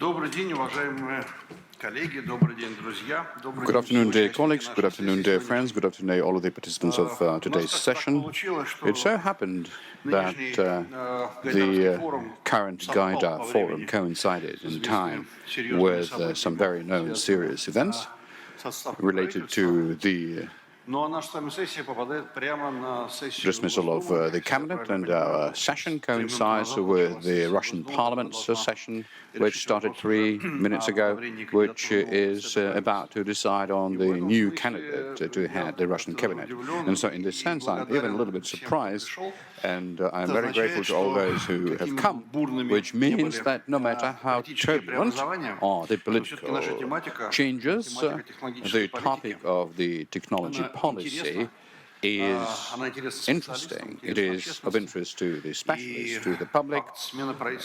Good afternoon, dear colleagues. Good afternoon, dear friends. Good afternoon, all of the participants of today's session. It so happened that the current Gaidar forum coincided in time with some very known serious events related to the dismissal of the cabinet, and our session coincides with the Russian Parliament's session, which started 3 minutes ago, which is about to decide on the new candidate to head the Russian cabinet. And so in this sense, I'm even a little bit surprised, and I'm very grateful to all those who have come, which means that no matter how turbulent are the political changes, the topic of the technology policy is interesting. It is of interest to the specialists, to the public,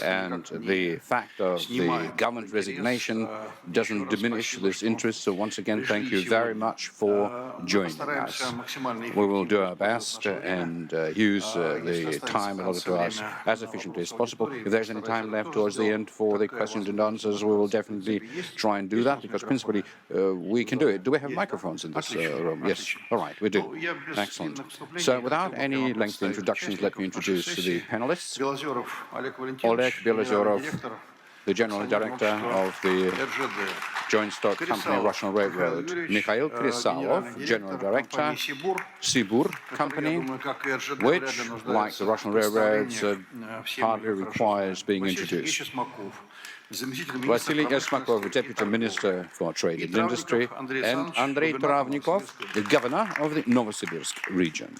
and the fact of the government resignation doesn't diminish this interest. So once again, thank you very much for joining us. We will do our best and use the time allotted to us as efficiently as possible. If there's any time left towards the end for the questions and answers, we will definitely try and do that, because principally we can do it. Do we have microphones in this room? Yes. All right, we do. Excellent. So without any lengthy introductions, let me introduce the panelists. Oleg Belozorov, the General Director of the Joint Stock Company Russian Railroad. Mikhail Krisalov, General Director, Sibur Company, which, like the Russian railroads, hardly requires being introduced. Vasily Esmakov, Deputy Minister for Trade and Industry, and Andrei Travnikov, the Governor of the Novosibirsk region.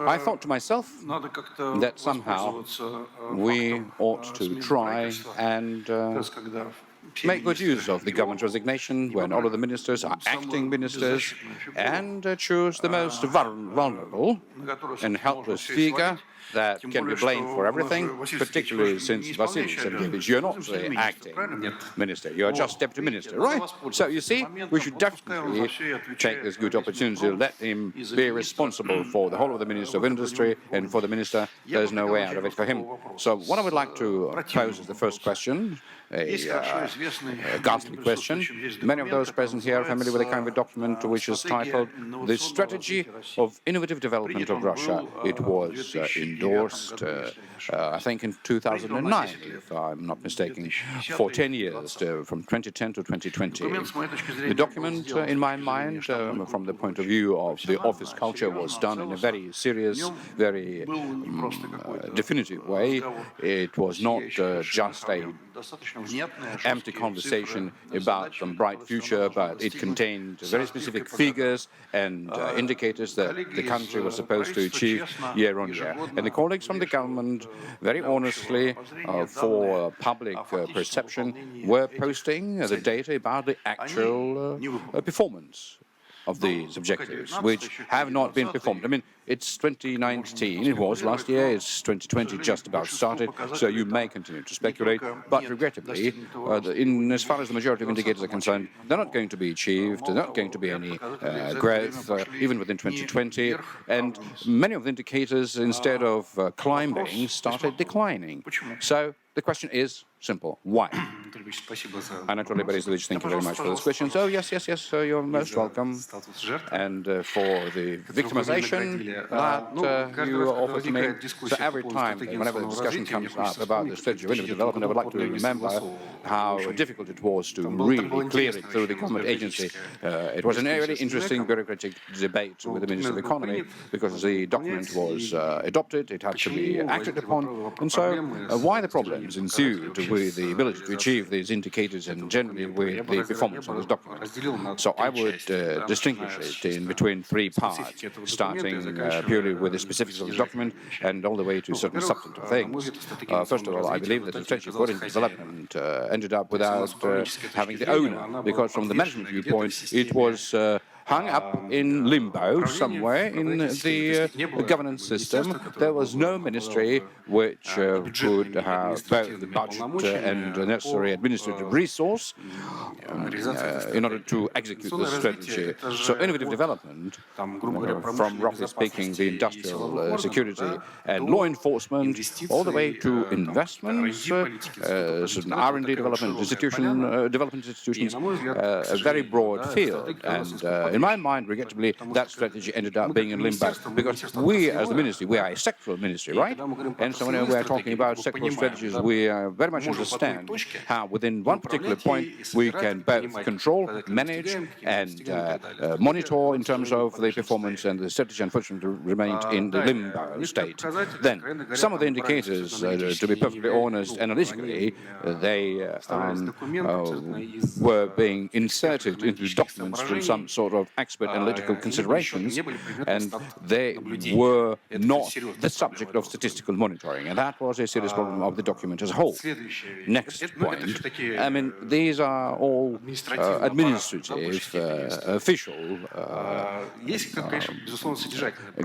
I thought to myself that somehow we ought to try and make good use of the government resignation when all of the ministers are acting ministers, and choose the most vulnerable and helpless figure that can be blamed for everything, particularly since Vasily Sergeyevich, you're not the acting minister, you're just deputy minister, right? So you see, we should definitely take this good opportunity to let him be responsible for the whole of the Minister of Industry, and for the minister, there's no way out of it for him. So what I would like to pose as the first question, a ghastly question. Many of those present here are familiar with a kind of a document which is titled The Strategy of Innovative Development of Russia. It was endorsed, I think, in 2009, if I'm not mistaken, for 10 years, from 2010 to 2020. The document, in my mind, from the point of view of the office culture, was done in a very serious, very definitive way. It was not just a empty conversation about some bright future, but it contained very specific figures and indicators that the country was supposed to achieve year on year. And the colleagues from the government, very honestly, for public perception, were posting the data about the actual performance of these objectives, which have not been performed. I mean, it's 2019, it was last year, it's 2020 just about started, so you may continue to speculate, but regrettably, as far as the majority of indicators are concerned, they're not going to be achieved, there's not going to be any growth, even within 2020, and many of the indicators, instead of climbing, started declining. So the question is simple: why? Anatoly Borisovich, thank you very much for this question. So yes, you're most welcome. And for the victimization that you offer to me, so every time, whenever the discussion comes up about the strategy of innovative development, I would like to remember how difficult it was to really clear it through the government agency. It was a really interesting bureaucratic debate with the Minister of Economy, because the document was adopted, it had to be acted upon, and so why the problems ensued with the ability to achieve these indicators and generally with the performance of this document. So I would distinguish it in between three parts, starting purely with the specifics of the document and all the way to certain substantive things. First of all, I believe that the strategy for development ended up without having the owner, because from the management viewpoint, it was hung up in limbo somewhere in the governance system. There was no ministry which could have both the budget and the necessary administrative resource in order to execute the strategy. So innovative development, from roughly speaking the industrial security and law enforcement, all the way to investments, certain R&D development institutions, a very broad field. And in my mind, regrettably, that strategy ended up being in limbo, because we, as the ministry, we are a sectoral ministry, right? And so when we are talking about sectoral strategies, we very much understand how within one particular point we can both control, manage, and monitor in terms of the performance, and the strategy unfortunately remained in the limbo state. Then, some of the indicators, to be perfectly honest, analytically, they were being inserted into documents from some sort of expert analytical considerations, and they were not the subject of statistical monitoring, and that was a serious problem of the document as a whole. Next point, I mean, these are all administrative, official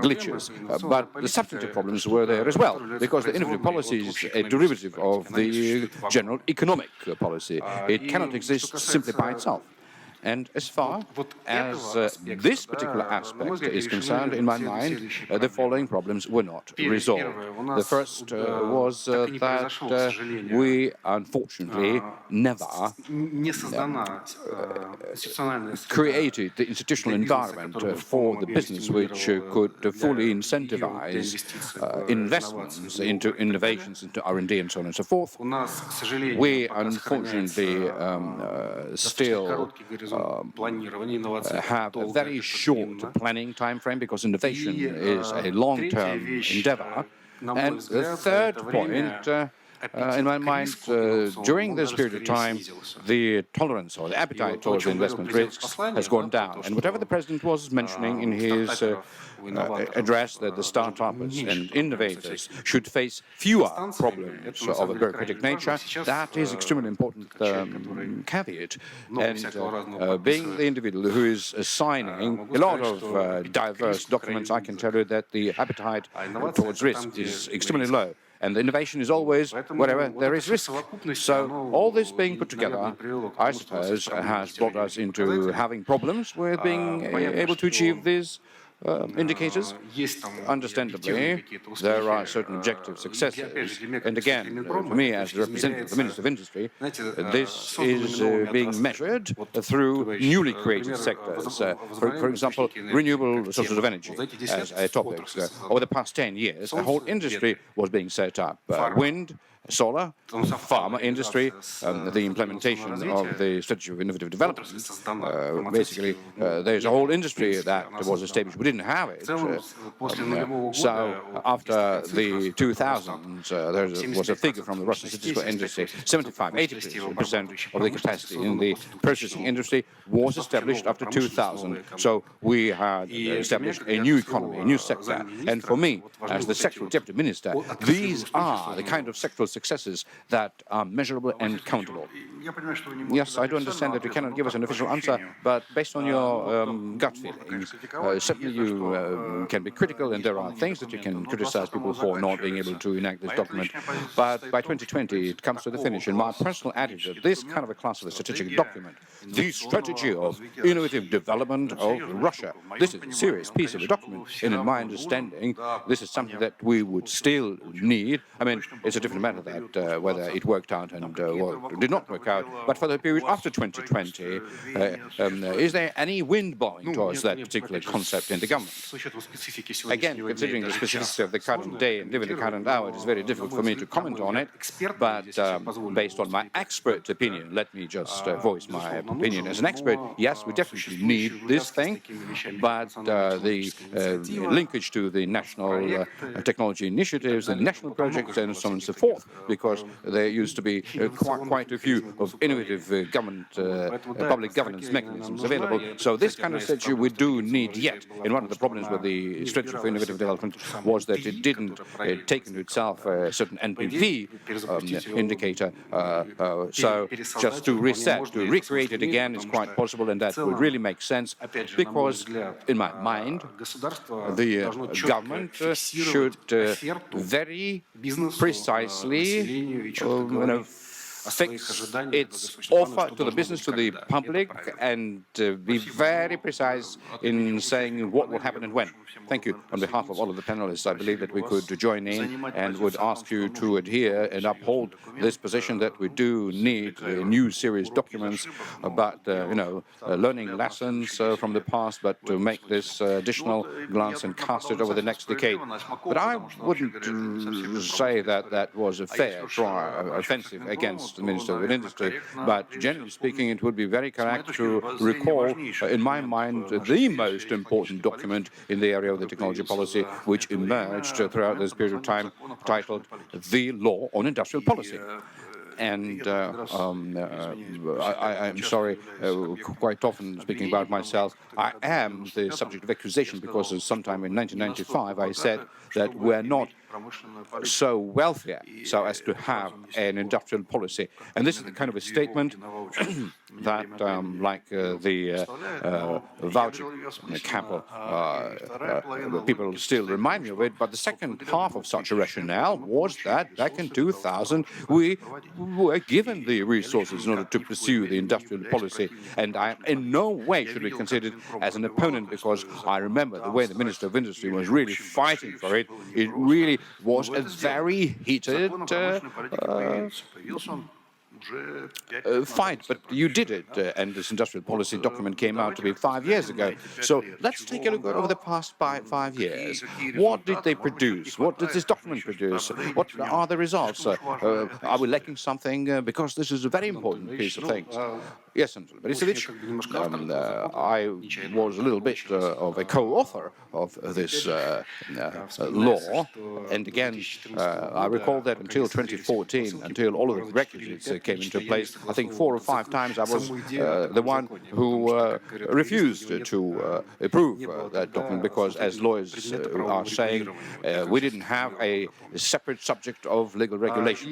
glitches, but the substantive problems were there as well, because the innovative policy is a derivative of the general economic policy. It cannot exist simply by itself. And as far as this particular aspect is concerned, in my mind, the following problems were not resolved. The first was that we, unfortunately, never created the institutional environment for the business which could fully incentivize investments into innovations, into R&D, and so on and so forth. We, unfortunately, still have a very short planning time frame, because innovation is a long-term endeavor. And the third point, in my mind, during this period of time, the tolerance or the appetite towards investment risks has gone down. And whatever the President was mentioning in his address, that the startups and innovators should face fewer problems of a bureaucratic nature, that is extremely important caveat. And being the individual who is signing a lot of diverse documents, I can tell you that the appetite towards risk is extremely low. And the innovation is always wherever there is risk. So all this being put together, I suppose, has brought us into having problems with being able to achieve these indicators. Understandably, there are certain objective successes. And again, for me, as the representative of the Minister of Industry, this is being measured through newly created sectors. For example, renewable sources of energy as a topic. Over the past 10 years, a whole industry was being set up. Wind, solar, pharma industry, the implementation of the strategy of innovative development. Basically, there's a whole industry that was established. We didn't have it. So after the 2000s, there was a figure from the Russian statistical industry, 75–80% of the capacity in the processing industry was established after 2000. So we had established a new economy, a new sector. And for me, as the sectoral deputy minister, these are the kind of sectoral successes that are measurable and countable. Yes, I do understand that you cannot give us an official answer, but based on your gut feelings, certainly you can be critical, and there are things that you can criticize people for not being able to enact this document. But by 2020, it comes to the finish. And my personal attitude, this kind of a class of a strategic document, the strategy of innovative development of Russia, this is a serious piece of a document. And in my understanding, this is something that we would still need. I mean, it's a different matter that whether it worked out and did not work out. But for the period after 2020, is there any wind blowing towards that particular concept in the government? Again, considering the specificity of the current day and given the current hour, it is very difficult for me to comment on it. But based on my expert opinion, let me just voice my opinion as an expert. Yes, we definitely need this thing, but the linkage to the national technology initiatives and national projects next, and so on and so forth, because there used to be quite a few of innovative government, public governance mechanisms available. So this kind of strategy we do need yet. And one of the problems with the strategy for innovative development was that it didn't take into itself a certain NPV indicator. So just to reset, to recreate it again is quite possible, and that would really make sense, because in my mind, the government should very precisely fix its offer to the business, to the public, and be very precise in saying what will happen and when. Thank you. On behalf of all of the panelists, I believe that we could join in and would ask you to adhere and uphold this position that we do need new serious documents about, learning lessons from the past, but to make this additional glance and cast it over the next decade. But I wouldn't say that that was a fair try, offensive against the Minister of Industry, but generally speaking, it would be very correct to recall, in my mind, the most important document in the area of the technology policy, which emerged throughout this period of time, titled The Law on Industrial Policy. And I'm sorry, quite often speaking about myself, I am the subject of accusation because sometime in 1995 I said that we're not so wealthy so as to have an industrial policy. And this is the kind of a statement that, like the voucher capital, people still remind me of it. But the second half of such a rationale was that back in 2000, we were given the resources in order to pursue the industrial policy. And in no way should we consider it as an opponent, because I remember the way the Minister of Industry was really fighting for it. It really was a very heated fight, but you did it, and this industrial policy document came out to be 5 years ago. So let's take a look over the past 5 years. What did they produce? What did this document produce? What are the results? Are we lacking something? Because this is a very important piece of things. Yes, Mr. Borisovich, I was a little bit of a co-author of this law, and again, I recall that until 2014, until all of the requisites came into place, I think 4 or 5 times I was the one who refused to approve that document, because, as lawyers are saying, we didn't have a separate subject of legal regulation.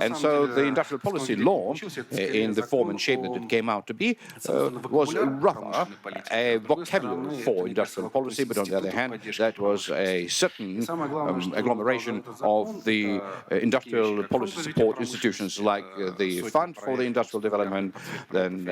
And so the industrial policy law, in the form and shape that it came out to be, was rather a vocabulary for industrial policy, but on the other hand, that was a certain agglomeration of the industrial policy support institutions, like the Fund for the Industrial Development, then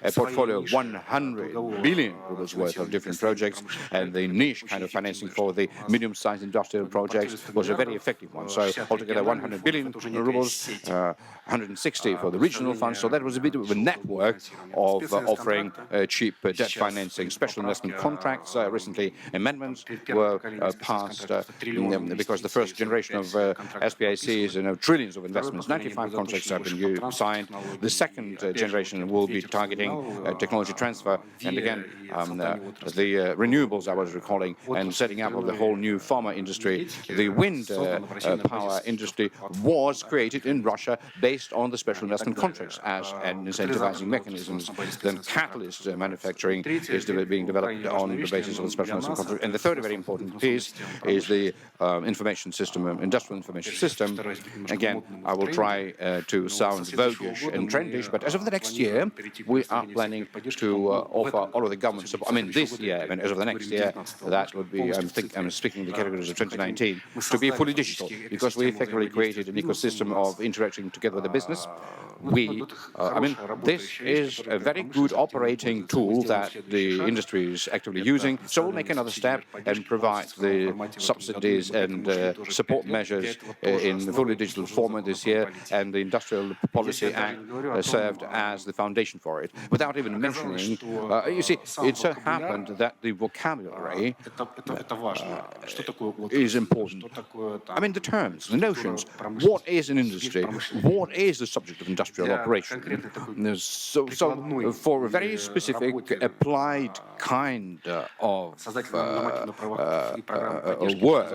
a portfolio of 100 billion rubles worth of different projects, and the niche kind of financing for the medium-sized industrial projects was a very effective one. So altogether 100 billion rubles, 160 for the regional funds. So that was a bit of a network of offering cheap debt financing, special investment contracts. Recently, amendments were passed because the first generation of SPICs, trillions of investments, 95 contracts have been signed. The second generation will be targeting technology transfer, and again, the renewables I was recalling, and setting up of the whole new pharma industry. The wind power industry was created in Russia based on the special investment contracts as an incentivizing mechanisms. Then catalyst manufacturing is being developed on the basis of the special investment contract. And the third very important piece is the information system, industrial information system. Again, I will try to sound voguish and trendish, but as of the next year, we are planning to offer all of the government support. I mean, this year, as of the next year, that would be, I'm speaking in the categories of 2019, to be fully digital, because we effectively created an ecosystem of interacting together with the business. This is a very good operating tool that the industry is actively using. So we'll make another step and provide the subsidies and support measures in fully digital format this year, and the Industrial Policy Act served as the foundation for it, without even mentioning, you see, it so happened that the vocabulary is important. I mean, the terms, the notions, what is an industry, what is the subject of industrial operation. So for a very specific applied kind of work,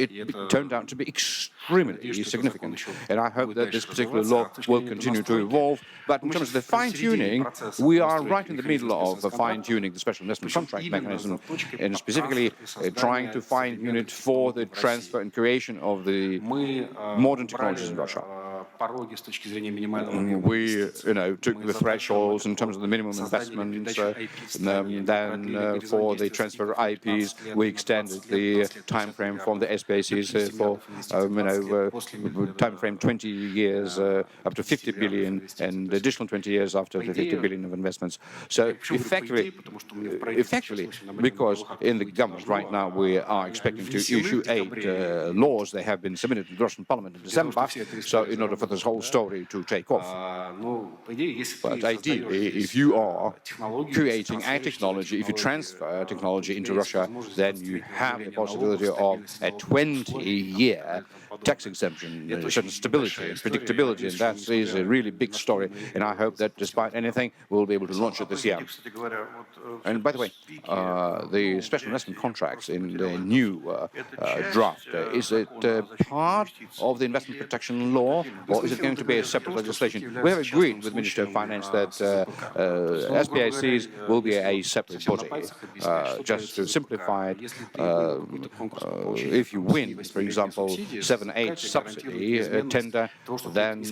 it turned out to be extremely significant. And I hope that this particular law will continue to evolve. But in terms of the fine-tuning, we are right in the middle of fine-tuning the special investment contract mechanism, and specifically trying to fine-tune it for the transfer and creation of the modern technologies in Russia. We, took the thresholds in terms of the minimum investments. Then for the transfer of IPs, we extended the time frame from the SPACs for, time frame 20 years up to 50 billion, and additional 20 years after the 50 billion of investments. So effectively, because in the government right now we are expecting to issue 8 laws. They have been submitted to the Russian Parliament in December. So in order for this whole story to take off. But ideally, if you are creating a technology, if you transfer technology into Russia, then you have the possibility of a 20-year tax exemption, certain stability and predictability, and that is a really big story. And I hope that despite anything, we'll be able to launch it this year. And by the way, the special investment contracts in the new draft, is it part of the investment protection law, or is it going to be a separate legislation? We have agreed with the Ministry of Finance that SPACs will be a separate body. Just to simplify it, if you win, for example, 7/8 subsidy tender, then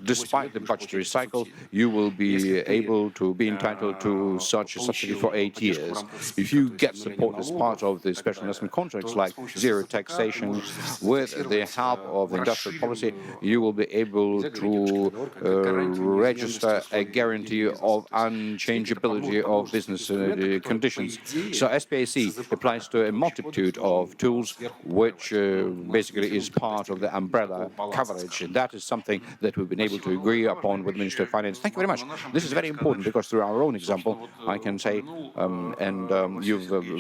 despite the budgetary cycle, you will be able to be entitled to such a subsidy for 8 years. If you get support as part of the special investment contracts like zero taxation, with the help of the industrial policy, you will be able to register a guarantee of unchangeability of business conditions. So SPAC applies to a multitude of tools, which basically is part of the umbrella coverage. And that is something that we've been able to agree upon with the Ministry of Finance. Thank you very much. This is very important because through our own example, I can say,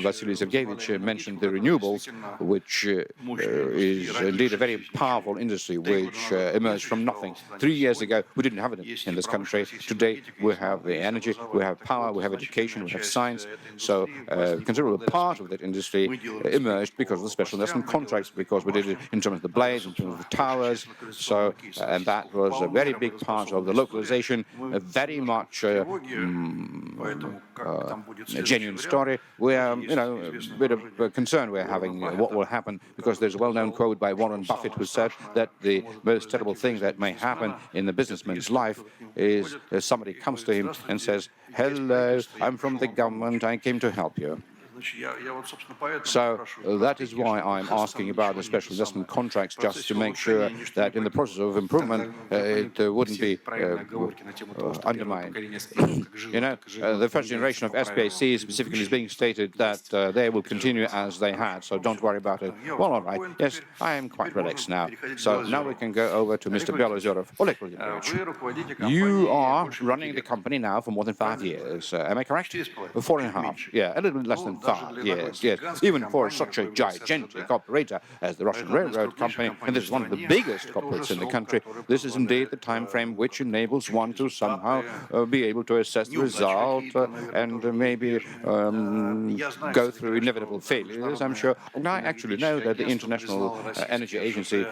Vasily Sergeyevich mentioned the renewables, which is indeed a very powerful industry which emerged from nothing. 3 years ago, we didn't have it in this country. Today, we have the energy, we have power, we have education, we have science. So a considerable part of that industry emerged because of the special investment contracts, because we did it in terms of the blades, in terms of the towers. So, and that was a very big part of the localization, a very much a genuine story. We are, a bit of concern we're having what will happen, because there's a well-known quote by Warren Buffett who said that the most terrible thing that may happen in the businessman's life is somebody comes to him and says, "Hello, I'm from the government, I came to help you." So that is why I'm asking about the special investment contracts, just to make sure that in the process of improvement, it wouldn't be undermined. The first generation of SPAC specifically is being stated that they will continue as they had, so don't worry about it. Well, all right. Yes, I am quite relaxed now. So now we can go over to Mr. Belozerov. Oleg Vladimirovich, you are running the company now for more than 5 years. Am I correct? 4.5. Yeah, a little bit less than 5. Yes. Even for such a gigantic operator as the Russian Railroad Company, and this is one of the biggest corporates in the country, this is indeed the time frame which enables one to somehow be able to assess the result and maybe go through inevitable failures, I'm sure. And I actually know that the International Energy Agency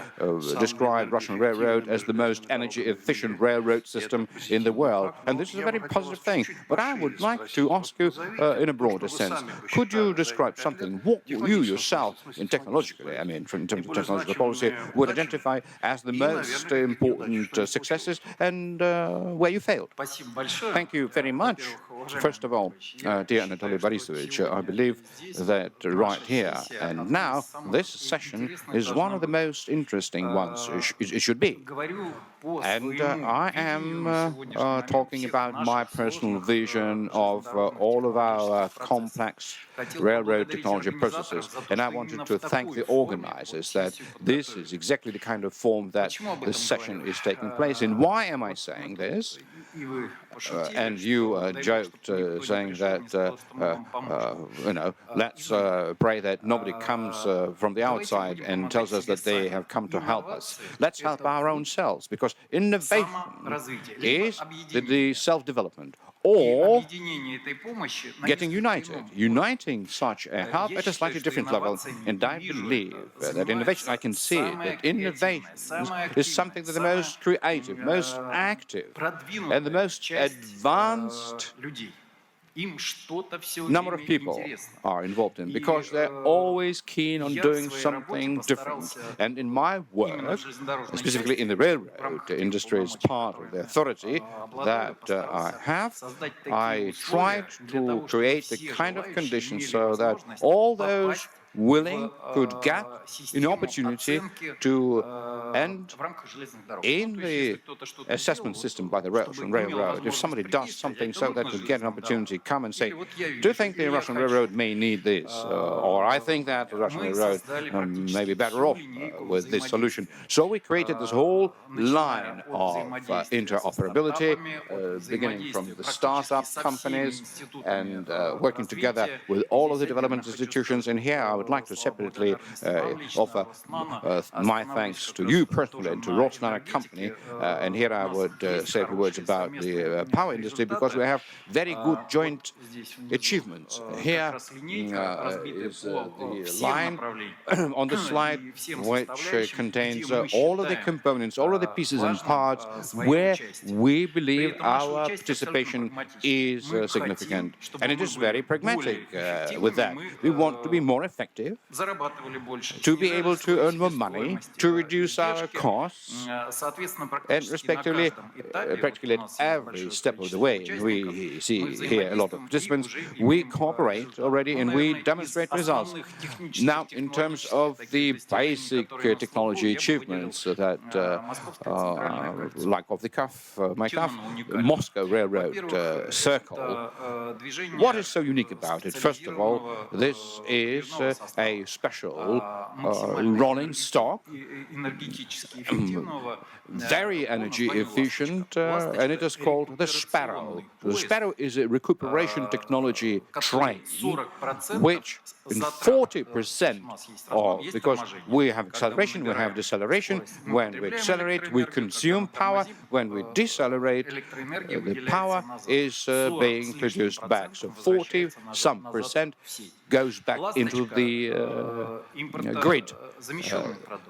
described Russian Railroad as the most energy-efficient railroad system in the world, and this is a very positive thing. But I would like to ask you in a broader sense, could you describe something what you yourself, technologically, in terms of technological policy, would identify as the most important successes and where you failed? Thank you very much First of all, dear Anatoly Borisovich, I believe that right here and now, this session is one of the most interesting ones it should be. And I am talking about my personal vision of all of our complex railroad technology processes. And I wanted to thank the organizers that this is exactly the kind of form that this session is taking place in. Why am I saying this? And you joked saying that, let's pray that nobody comes from the outside and tells us that they have come to help us. Let's help our own selves, because innovation is the self-development or getting united, uniting such a help at a slightly different level. And I believe that innovation, I can see it, that innovation is something that the most creative, most active, and the most advanced number of people are involved in, because they're always keen on doing something different. And in my work, specifically in the railroad industry as part of the authority that I have, I tried to create the kind of conditions so that all those willing could get an opportunity to end in the assessment system by the Russian railroad. If somebody does something so that could get an opportunity, come and say, do you think the Russian railroad may need this? Or I think that the Russian railroad may be better off with this solution. So we created this whole line of interoperability, beginning from the startup companies and working together with all of the development institutions. And here I would like to separately offer my thanks to you personally and to Rosneft company. And here I would say a few words about the power industry, because we have very good joint achievements. Here is the line on the slide which contains all of the components, all of the pieces and parts where we believe our participation is significant. And it is very pragmatic with that. We want to be more effective, to be able to earn more money, to reduce our costs, and respectively, practically at every step of the way. We see here a lot of participants. We cooperate already and we demonstrate results. Now, in terms of the basic technology achievements that, like off the cuff, Moscow Railroad Circle, what is so unique about it? First of all, this is a special rolling stock, very energy efficient, and it is called the Sparrow. The Sparrow is a recuperation technology train, which in 40% of, because we have acceleration, we have deceleration. When we accelerate, we consume power. When we decelerate, the power is being produced back. So 40-some% goes back into the grid.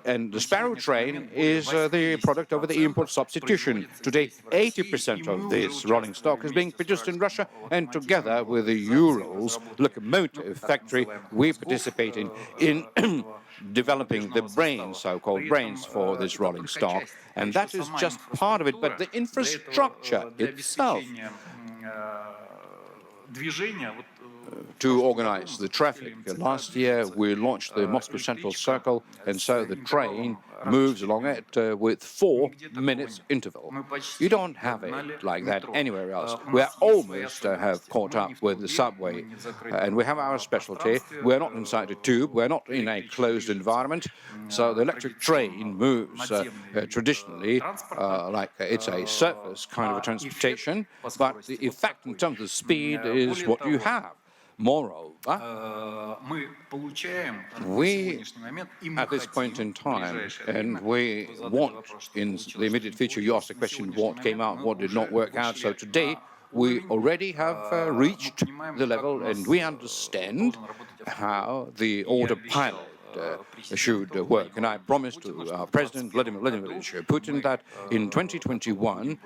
And the Sparrow train is the product of the import substitution. Today, 80% of this rolling stock is being produced in Russia, and together with the Urals locomotive factory, we participate in developing the brains, so-called brains, for this rolling stock. And that is just part of it, but the infrastructure itself to organize the traffic. Last year, we launched the Moscow Central Circle, and so the train moves along it with 4 minutes interval. You don't have it like that anywhere else. We almost have caught up with the subway, and we have our specialty. We're not inside a tube. We're not in a closed environment. So the electric train moves traditionally like it's a surface kind of a transportation, but the effect in terms of speed is what you have. Moreover, we, at this point in time, and we want, in the immediate future, you asked the question, what came out, what did not work out. So today, we already have reached the level, and we understand how the autopilot should work. And I promised to our President, Vladimir Vladimirovich Putin, that in 2021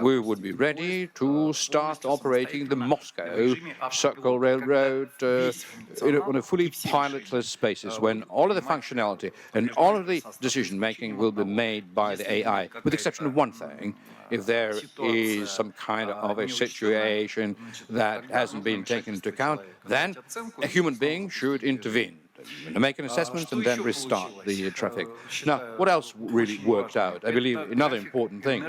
we would be ready to start operating the Moscow Circle Railroad on a fully pilotless basis, when all of the functionality and all of the decision-making will be made by the AI, with the exception of one thing. If there is some kind of a situation that hasn't been taken into account, then a human being should intervene, make an assessment, and then restart the traffic. Now, what else really worked out? I believe another important thing.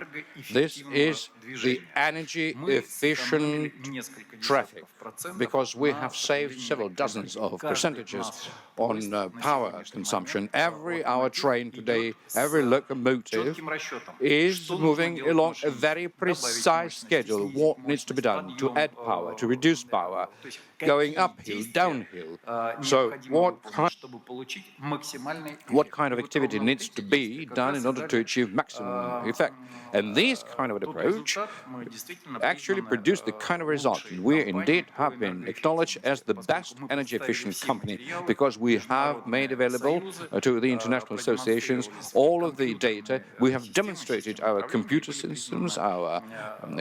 This is the energy-efficient traffic, because we have saved several dozens of percentages on power consumption. Every hour train today, every locomotive is moving along a very precise schedule. What needs to be done to add power, to reduce power, going uphill, downhill. So what kind of activity needs to be done in order to achieve maximum effect? And this kind of an approach actually produced the kind of result. We indeed have been acknowledged as the best energy efficient company, because we have made available to the international associations all of the data. We have demonstrated our computer systems, our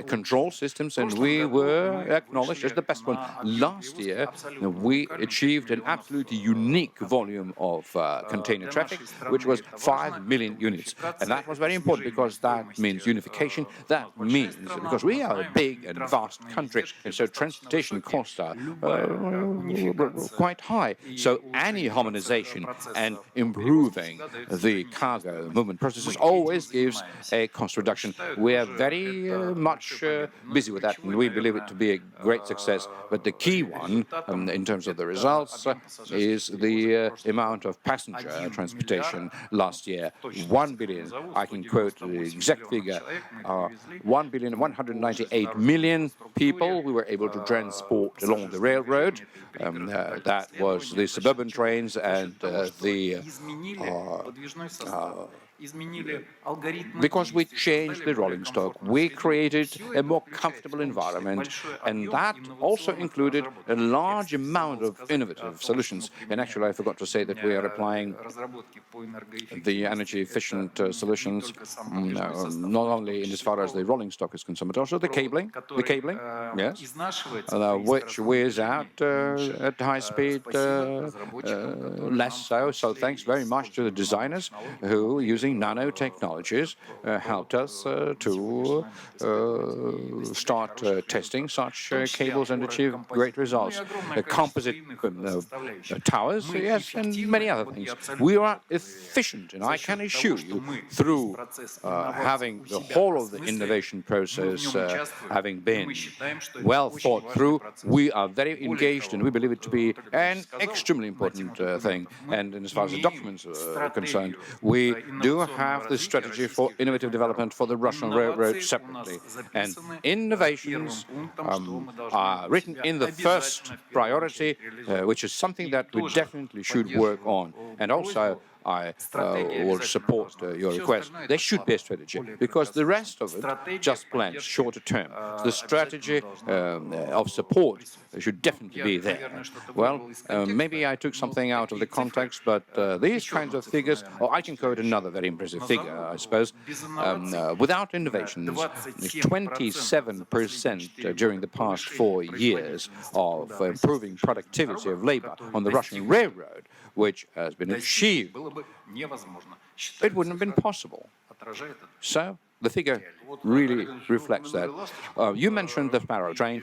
control systems, and we were acknowledged as the best one. Last year, we achieved an absolutely unique volume of container traffic, which was 5 million units. And that was very important, because that means unification. That means, because we are a big and vast country, and so transportation costs are quite high. So any harmonization and improving the cargo movement processes always gives a cost reduction. We are very much busy with that, and we believe it to be a great success. But the key one, in terms of the results, is the amount of passenger transportation last year. 1 billion, I can quote the exact figure, 1,198 million people we were able to transport along the railroad. That was the suburban trains and because we changed the rolling stock, we created a more comfortable environment, and that also included a large amount of innovative solutions. And actually, I forgot to say that we are applying the energy-efficient solutions not only in as far as the rolling stock is concerned, but also the cabling, yes, which wears out at high speed less so. So thanks very much to the designers who, using nanotechnologies, helped us to start testing such cables and achieve great results. Composite towers, yes, and many other things. We are efficient, and I can assure you, through having the whole of the innovation process having been well thought through, we are very engaged, and we believe it to be an extremely important thing. And as far as the documents are concerned, we do have the strategy for innovative development for the Russian railroad separately. And innovations are written in the first priority, which is something that we definitely should work on. And also, I will support your request. There should be a strategy, because the rest of it just plans shorter term. The strategy of support should definitely be there. Well, maybe I took something out of the context, but these kinds of figures, or I can quote another very impressive figure, I suppose. Without innovations, 27% during the past 4 years of improving productivity of labor on the Russian railroad, which has been achieved, it wouldn't have been possible. So the figure really reflects that. You mentioned the Sparrow train.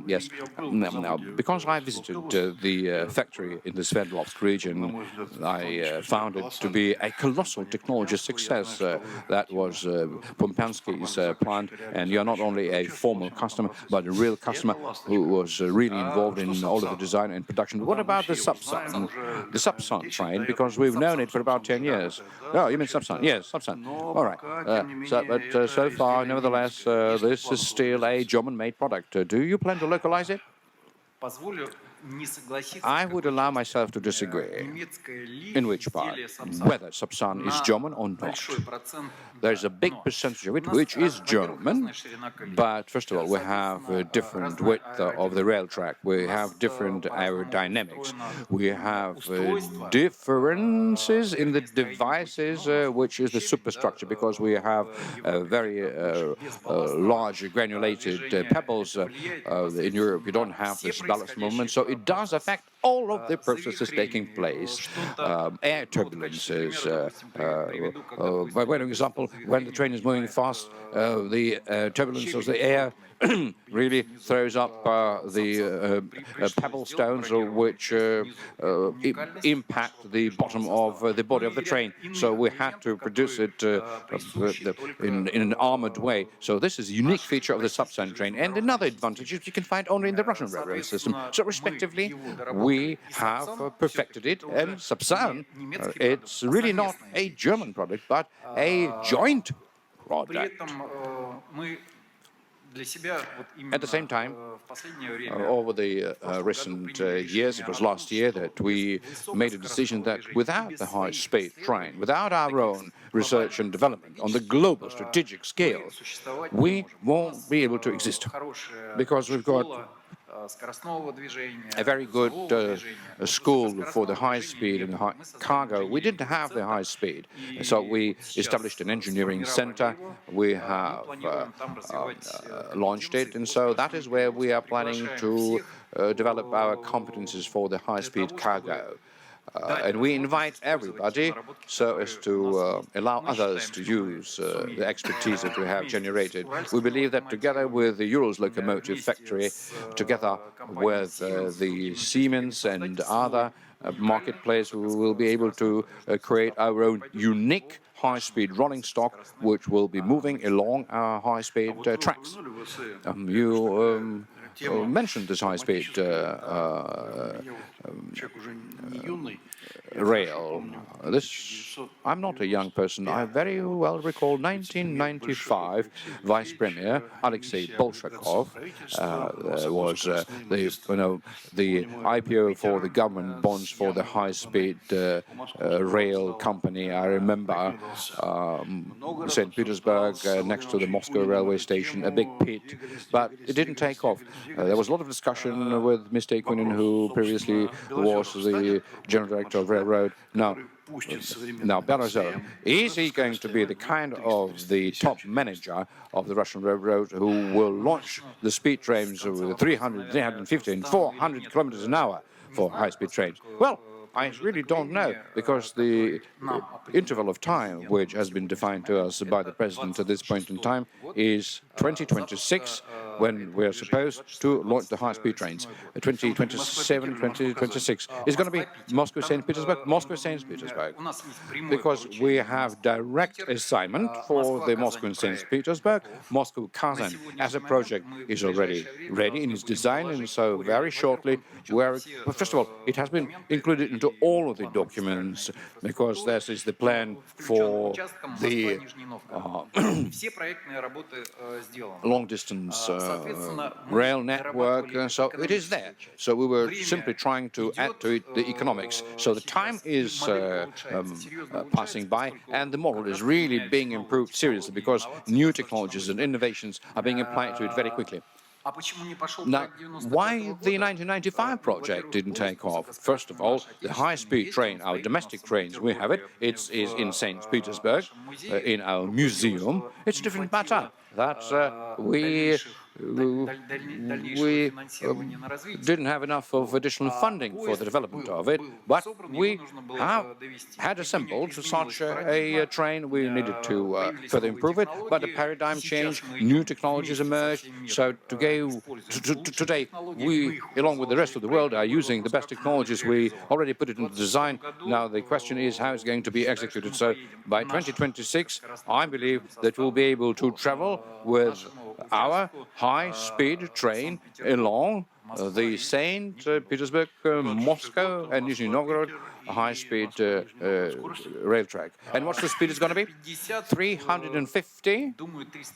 Yes. Now, because I visited the factory in the Sverdlovsk region, I found it to be a colossal technology success. That was Pompansky's plant, and you're not only a formal customer, but a real customer who was really involved in all of the design and production. But what about the Sapsan? The Sapsan train, because we've known it for about 10 years. Oh, you mean Sapsan? Yes, Sapsan. All right. But so far, nevertheless, this is still a German-made product. Do you plan to localize it? I would allow myself to disagree. In which part? Whether Sapsan is German or not. There's a big percentage of it which is German, but first of all, we have a different width of the rail track. We have different aerodynamics. We have differences in the devices, which is the superstructure, because we have very large granulated pebbles. In Europe, you don't have this ballast movement, so it does affect all of the processes taking place. Air turbulences. By way of example, when the train is moving fast, the turbulence of the air really throws up the pebble stones, which impact the bottom of the body of the train. So we had to produce it in an armored way. So this is a unique feature of the Sapsan train. And another advantage is you can find only in the Russian railroad system. So respectively, we have perfected it. And Sapsan, it's really not a German product, but a joint product. At the same time, over the recent years, it was last year that we made a decision that without the high-speed train, without our own research and development on the global strategic scale, we won't be able to exist, because we've got a very good school for the high speed and high cargo. We didn't have the high speed, so we established an engineering center. We have launched it, and so that is where we are planning to develop our competencies for the high speed cargo. And we invite everybody so as to allow others to use the expertise that we have generated. We believe that together with the Urals locomotive factory, together with the Siemens and other marketplace, we will be able to create our own unique high-speed rolling stock, which will be moving along our high-speed tracks. You mentioned this high-speed rail. I'm not a young person. I very well recall 1995, Vice Premier Alexei Bolshakov was the IPO for the government bonds for the high-speed rail company. I remember St. Petersburg, next to the Moscow railway station, a big pit, but it didn't take off. There was a lot of discussion with Mr. Ikunin, who previously was the general director of railroad. Now Berezov, is he going to be the kind of the top manager of the Russian railroad who will launch the speed trains with 300, 350 and 400 kilometers an hour for high-speed trains? Well, I really don't know, because the interval of time which has been defined to us by the president at this point in time is 2026, when we're supposed to launch the high-speed trains. 2027, 2026 is going to be Moscow-St. Petersburg, Moscow-St. Petersburg, because we have direct assignment for the Moscow and St. Petersburg. Moscow-Kazan as a project is already ready in its design, and so very shortly, first of all, it has been included into all of the documents, because this is the plan for the long-distance rail network, so it is there. So we were simply trying to add to it the economics. So the time is passing by, and the model is really being improved seriously, because new technologies and innovations are being applied to it very quickly. Now, why the 1995 project didn't take off? First of all, the high-speed train, our domestic trains, we have it. It is in St. Petersburg, in our museum. It's a different matter. That's we didn't have enough of additional funding for the development of it, but we had assembled such a train. We needed to further improve it, but the paradigm changed, new technologies emerged. So today, we, along with the rest of the world, are using the best technologies. We already put it into design. Now the question is how it's going to be executed. So by 2026, I believe that we'll be able to travel with our high-speed train along the St. Petersburg, Moscow, and Nizhny Novgorod a high-speed rail track. And what's the speed it's going to be? 350?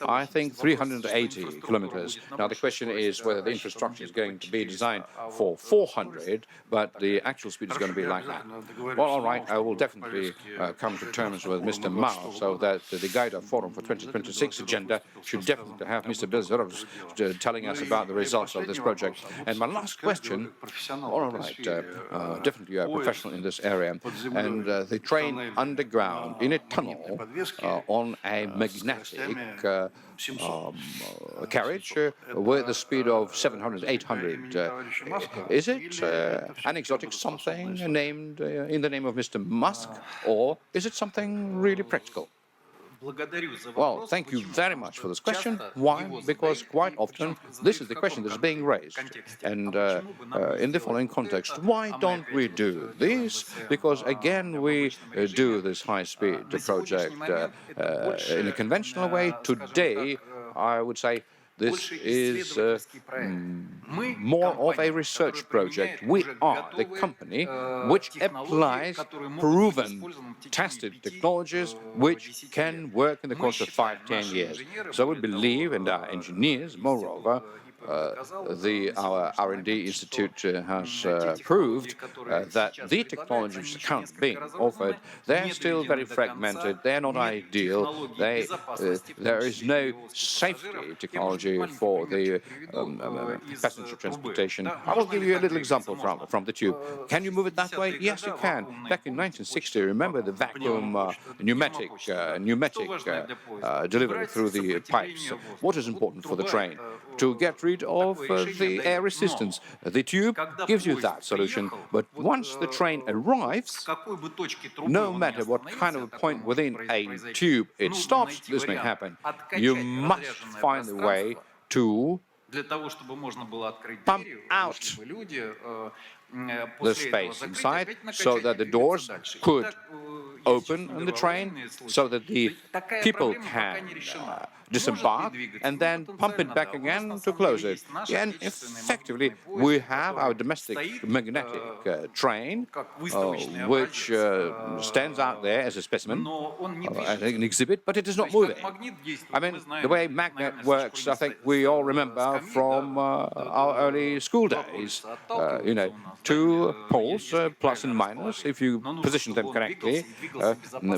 I think 380 kilometers. Now, the question is whether the infrastructure is going to be designed for 400, but the actual speed is going to be like that. Well, all right, I will definitely come to terms with Mr. Mao so that the Gaidar Forum for 2026 agenda should definitely have Mr. Belzerov telling us about the results of this project. And my last question, all right, definitely you are a professional in this area, and the train underground in a tunnel on a magnetic carriage with the speed of 700, 800. Is it an exotic something named in the name of Mr. Musk, or is it something really practical? Well, thank you very much for this question. Why? Because quite often this is the question that is being raised. And in the following context, why don't we do this? Because again, we do this high-speed project in a conventional way. Today, I would say this is more of a research project. We are the company which applies proven, tested technologies which can work in the course of 5-10 years. So we believe, and our engineers, moreover, our R&D Institute has proved that the technologies that are currently being offered, they're still very fragmented, they're not ideal, there is no safety technology for the passenger transportation. I will give you a little example from the tube. Can you move it that way? Yes, you can. Back in 1960, remember the vacuum pneumatic delivery through the pipes. What is important for the train? To get rid of the air resistance. The tube gives you that solution, but once the train arrives, no matter what kind of a point within a tube it stops, this may happen, you must find a way to pump out the space inside so that the doors could open on the train, so that the people can disembark and then pump it back again to close it. And effectively, we have our domestic magnetic train, which stands out there as a specimen, as an exhibit, but it is not moving. I mean, the way magnet works, I think we all remember from our early school days. Two poles, plus and minus, if you position them correctly,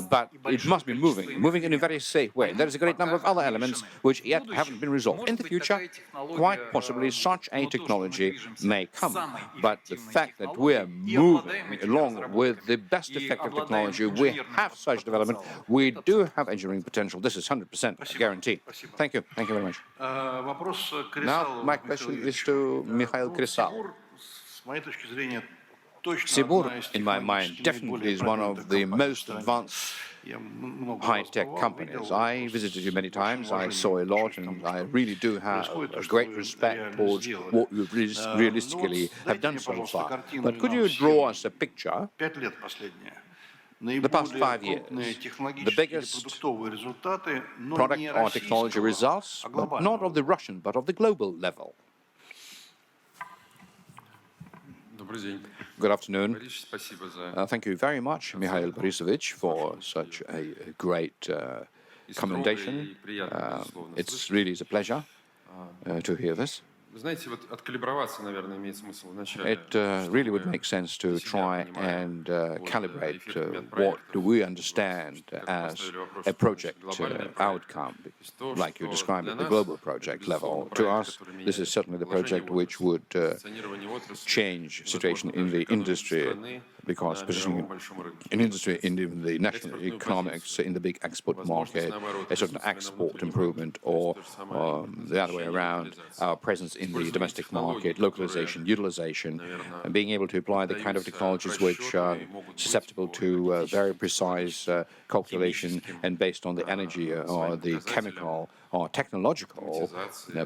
but it must be moving in a very safe way. There is a great number of other elements which yet haven't been resolved. In the future, quite possibly such a technology may come, but the fact that we are moving along with the best effective technology, we have such development, we do have engineering potential. This is 100% guaranteed. Thank you. Thank you very much. Now, my question is to Mikhail Krysal. Sibur, in my mind, definitely is one of the most advanced high-tech companies. I visited you many times, I saw a lot, and I really do have a great respect towards what you realistically have done so far. But could you draw us a picture? The past 5 years, the biggest product or technology results, but not of the Russian, but of the global level. Good afternoon. Thank you very much, Mikhail Borisovich, for such a great commendation. It really is a pleasure to hear this. It really would make sense to try and calibrate what do we understand as a project outcome, like you described at the global project level. To us, this is certainly the project which would change situation in the industry, because positioning an industry in the national economics in the big export market, a certain export improvement, or the other way around, our presence in the domestic market, localization, utilization, and being able to apply the kind of technologies which are susceptible to very precise calculation and based on the energy or the chemical or technological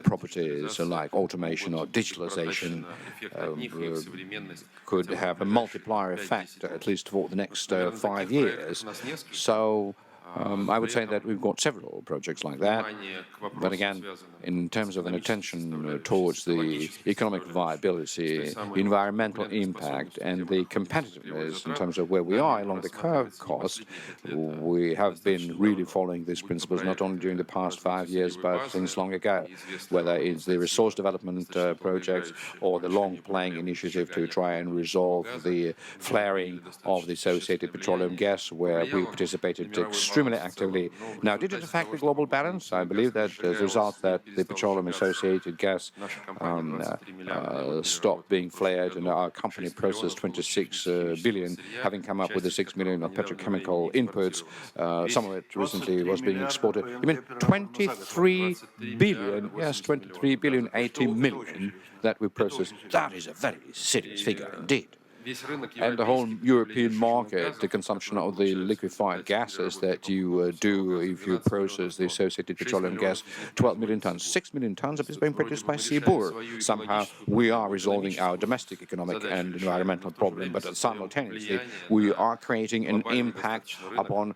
properties like automation or digitalization could have a multiplier effect, at least for the next 5 years. So I would say that we've got several projects like that. But again, in terms of an attention towards the economic viability, environmental impact, and the competitiveness in terms of where we are along the curve cost, we have been really following these principles not only during the past 5 years, but since long ago, whether it's the resource development projects or the long-playing initiative to try and resolve the flaring of the associated petroleum gas, where we participated extremely actively. Now, did it affect the global balance? I believe that as a result that the petroleum-associated gas stopped being flared, and our company processed 26 billion, having come up with the 6 million of petrochemical inputs. Some of it recently was being exported. You mean 23 billion? Yes, 23 billion, 80 million that we processed. That is a very serious figure indeed. And the whole European market, the consumption of the liquefied gases that you do if you process the associated petroleum gas, 12 million tons, 6 million tons of it is being produced by Seabur. Somehow we are resolving our domestic economic and environmental problem, but simultaneously we are creating an impact upon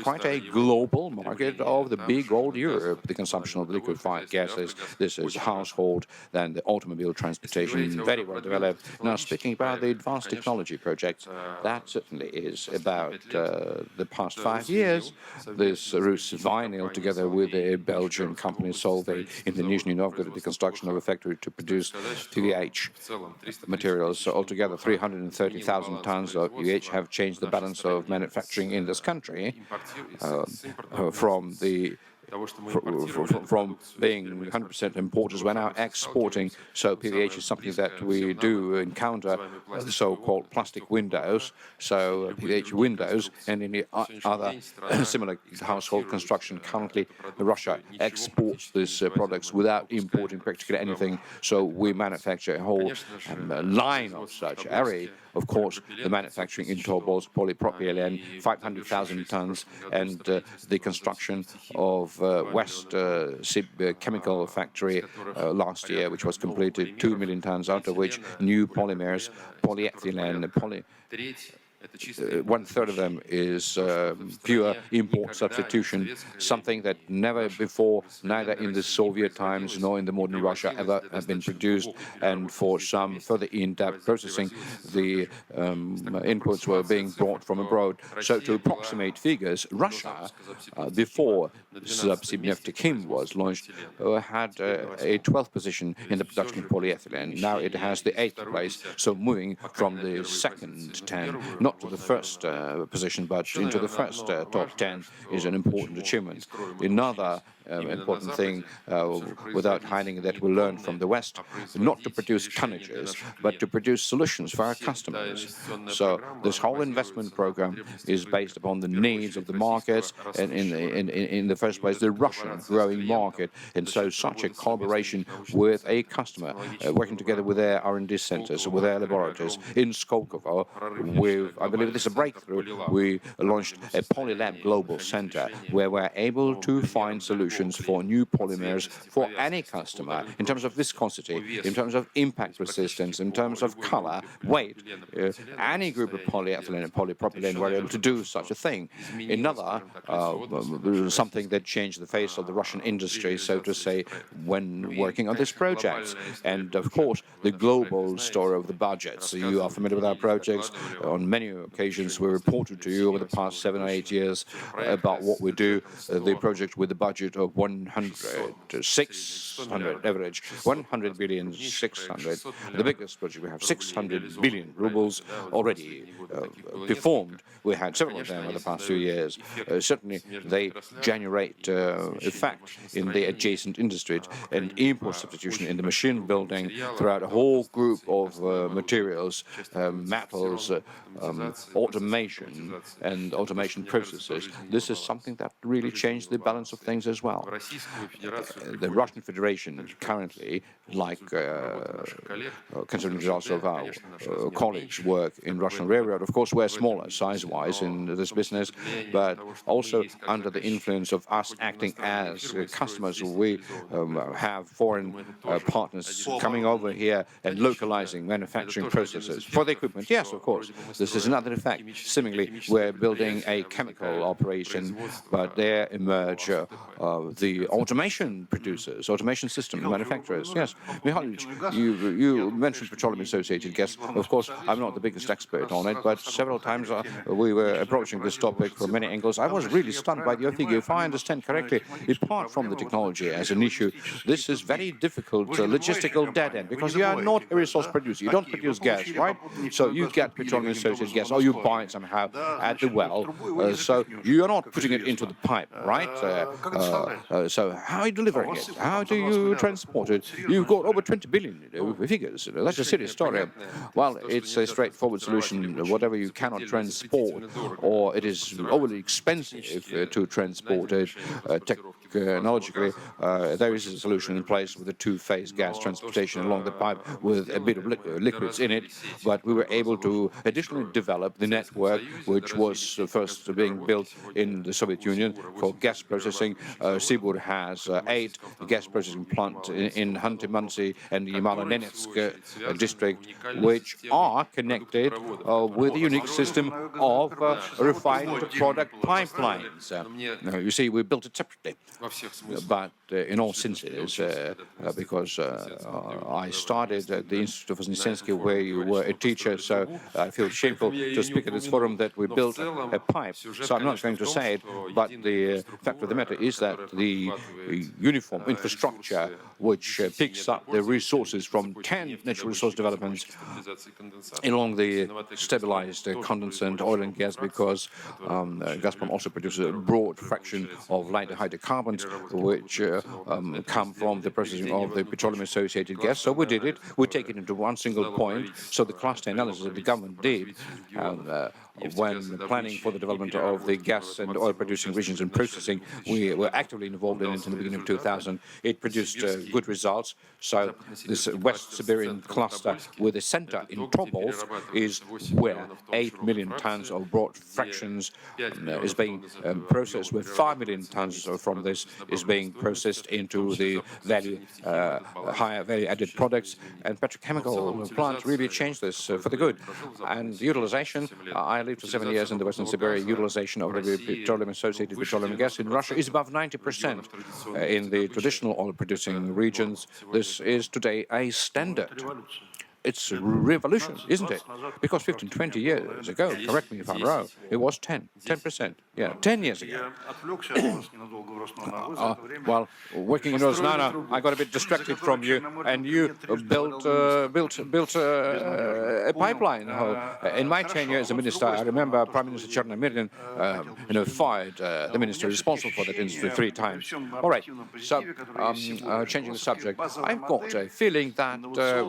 quite a global market of the big old Europe, the consumption of liquefied gases. This is household, then the automobile transportation, very well developed. Now, speaking about the advanced technology projects, that certainly is about the past 5 years. This Rus Vinyl, together with a Belgian company Solvay in the Nizhny Novgorod, the construction of a factory to produce PVH materials. So altogether, 330,000 tons of PVH have changed the balance of manufacturing in this country from being 100% importers, we're now exporting. So PVH is something that we do encounter, the so-called plastic windows. So PVH windows and any other similar household construction. Currently, Russia exports these products without importing practically anything. So we manufacture a whole line of such array. Of course, the manufacturing in Renewables, polypropylene, 500,000 tons, and the construction of West chemical factory last year, which was completed, 2 million tons, out of which new polymers, polyethylene, 1/3 of them is pure import substitution, something that never before, neither in the Soviet times nor in the modern Russia, ever have been produced. And for some further in-depth processing, the inputs were being brought from abroad. So to approximate figures, Russia, before Subsibneftekhim was launched, had a 12th position in the production of polyethylene. Now it has the 8th place, so moving from the second 10, not to the first position, but into the first top 10 is an important achievement. Another important thing, without hiding, that we learned from the West, not to produce tonnages, but to produce solutions for our customers. So this whole investment program is based upon the needs of the markets, and in the first place, the Russian growing market. And so such a collaboration with a customer, working together with their R&D centers, with their laboratories in Skolkovo, I believe this is a breakthrough. We launched a Polylab Global Center where we're able to find solutions for new polymers for any customer in terms of viscosity, in terms of impact resistance, in terms of color, weight. Any group of polyethylene and polypropylene were able to do such a thing. Another something that changed the face of the Russian industry, so to say, when working on these projects. And of course, the global story of the budgets. You are familiar with our projects. On many occasions, we reported to you over the past 7 or 8 years about what we do. The project with the budget of 600 average, 100 billion, 600. The biggest project we have, 600 billion rubles already performed. We had several of them in the past few years. Certainly, they generate effect in the adjacent industries and import substitution in the machine building throughout a whole group of materials, metals, automation and automation processes. This is something that really changed the balance of things as well. well. The Russian Federation currently, like considering the results of our colleagues' work in Russian railroad, of course, we're smaller size-wise in this business, but also under the influence of us acting as customers, we have foreign partners coming over here and localizing manufacturing processes for the equipment. Yes, of course, this is another effect. Similarly, we're building a chemical operation, but there emerge the automation producers, automation system manufacturers. Yes, Mihalich, you mentioned petroleum-associated gas. Of course, I'm not the biggest expert on it, but several times we were approaching this topic from many angles. I was really stunned by your figure. If I understand correctly, apart from the technology as an issue, this is very difficult logistical dead end, because you are not a resource producer. You don't produce gas, right? So you get petroleum-associated gas, or you buy it somehow at the well. So you're not putting it into the pipe, right? So how are you delivering it? How do you transport it? You've got over 20 billion figures. That's a serious story. Well, it's a straightforward solution. Whatever you cannot transport, or it is overly expensive to transport it technologically, there is a solution in place with a two-phase gas transportation along the pipe with a bit of liquids in it. But we were able to additionally develop the network, which was first being built in the Soviet Union for gas processing. Sibur has 8 gas processing plants in Khanty-Mansiysk and Yamalo-Nenetsk district, which are connected with a unique system of refined product pipelines. You see, we built it separately, but in all senses, because I started at the Institute of Voznесensky, where you were a teacher, so I feel shameful to speak at this forum that we built a pipe. So I'm not going to say it, but the fact of the matter is that the uniform infrastructure, which picks up the resources from 10 natural resource developments along the stabilized condensate oil and gas, because Gazprom also produces a broad fraction of lighter hydrocarbons, which come from the processing of the petroleum-associated gas. So we did it. We take it into one single point. So the cluster analysis that the government did when planning for the development of the gas and oil-producing regions and processing, we were actively involved in it in the beginning of 2000. It produced good results. So this West Siberian cluster with a center in Tobolsk is where 8 million tons of broad fractions is being processed, with 5 million tons from this is being processed into the higher value-added products. And petrochemical plants really changed this for the good. And utilization, I lived for 7 years in the Western Siberia. Utilization of the petroleum-associated petroleum gas in Russia is above 90%. In the traditional oil-producing regions, this is today a standard. It's a revolution, isn't it? Because 15, 20 years ago, correct me if I'm wrong, it was 10%. Yeah, 10 years ago. Well, working in Rosnano, I got a bit distracted from you, and you built a pipeline. In my tenure as a minister, I remember Prime Minister Chernomyrdin, fired the minister responsible for that industry 3 times. All right, so changing the subject, I've got a feeling that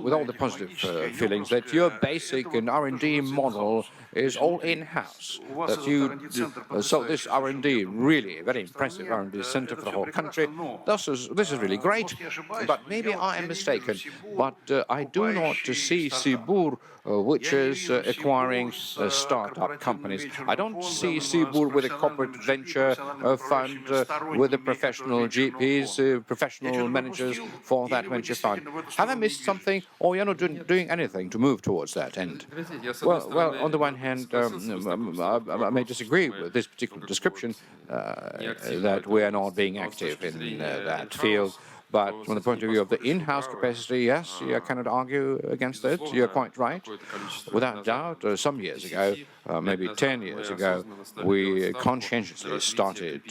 with all the positive feelings, that your basic and R&D model is all in-house. That you so this R&D, really very impressive R&D center for the whole country. This is really great. But maybe I am mistaken. But I do not see Sibur, which is acquiring startup companies. I don't see Sibur with a corporate venture fund, with the professional GPs, professional managers for that venture fund. Have I missed something, or you're not doing anything to move towards that end? Well, on the one hand, I may disagree with this particular description, that we are not being active in that field. But from the point of view of the in-house capacity, yes, you cannot argue against it. You're quite right. Without doubt, some years ago, maybe 10 years ago, we conscientiously started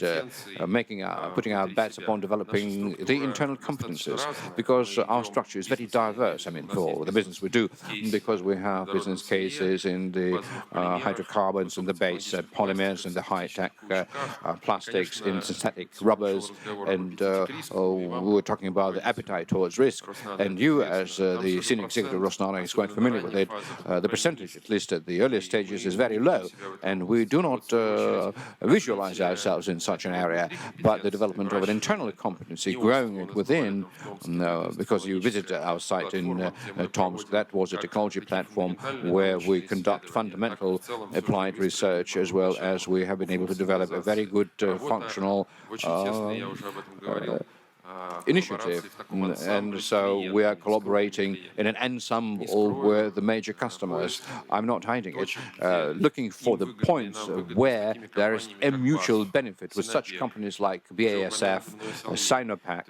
putting our bets upon developing the internal competences, because our structure is very diverse. I mean, for the business we do, because we have business cases in the hydrocarbons, in the base polymers, in the high-tech plastics, in synthetic rubbers, and we were talking about the appetite towards risk. And you, as the senior executive of Rosnano, is quite familiar with it. The percentage, at least at the earlier stages, is very low. And we do not visualize ourselves in such an area. But the development of an internal competency, growing it within, because you visited our site in Tomsk, that was a technology platform where we conduct fundamental applied research, as well as we have been able to develop a very good functional initiative. And so we are collaborating in an ensemble with the major customers. I'm not hiding it, looking for the points where there is a mutual benefit with such companies like BASF, Sinopec.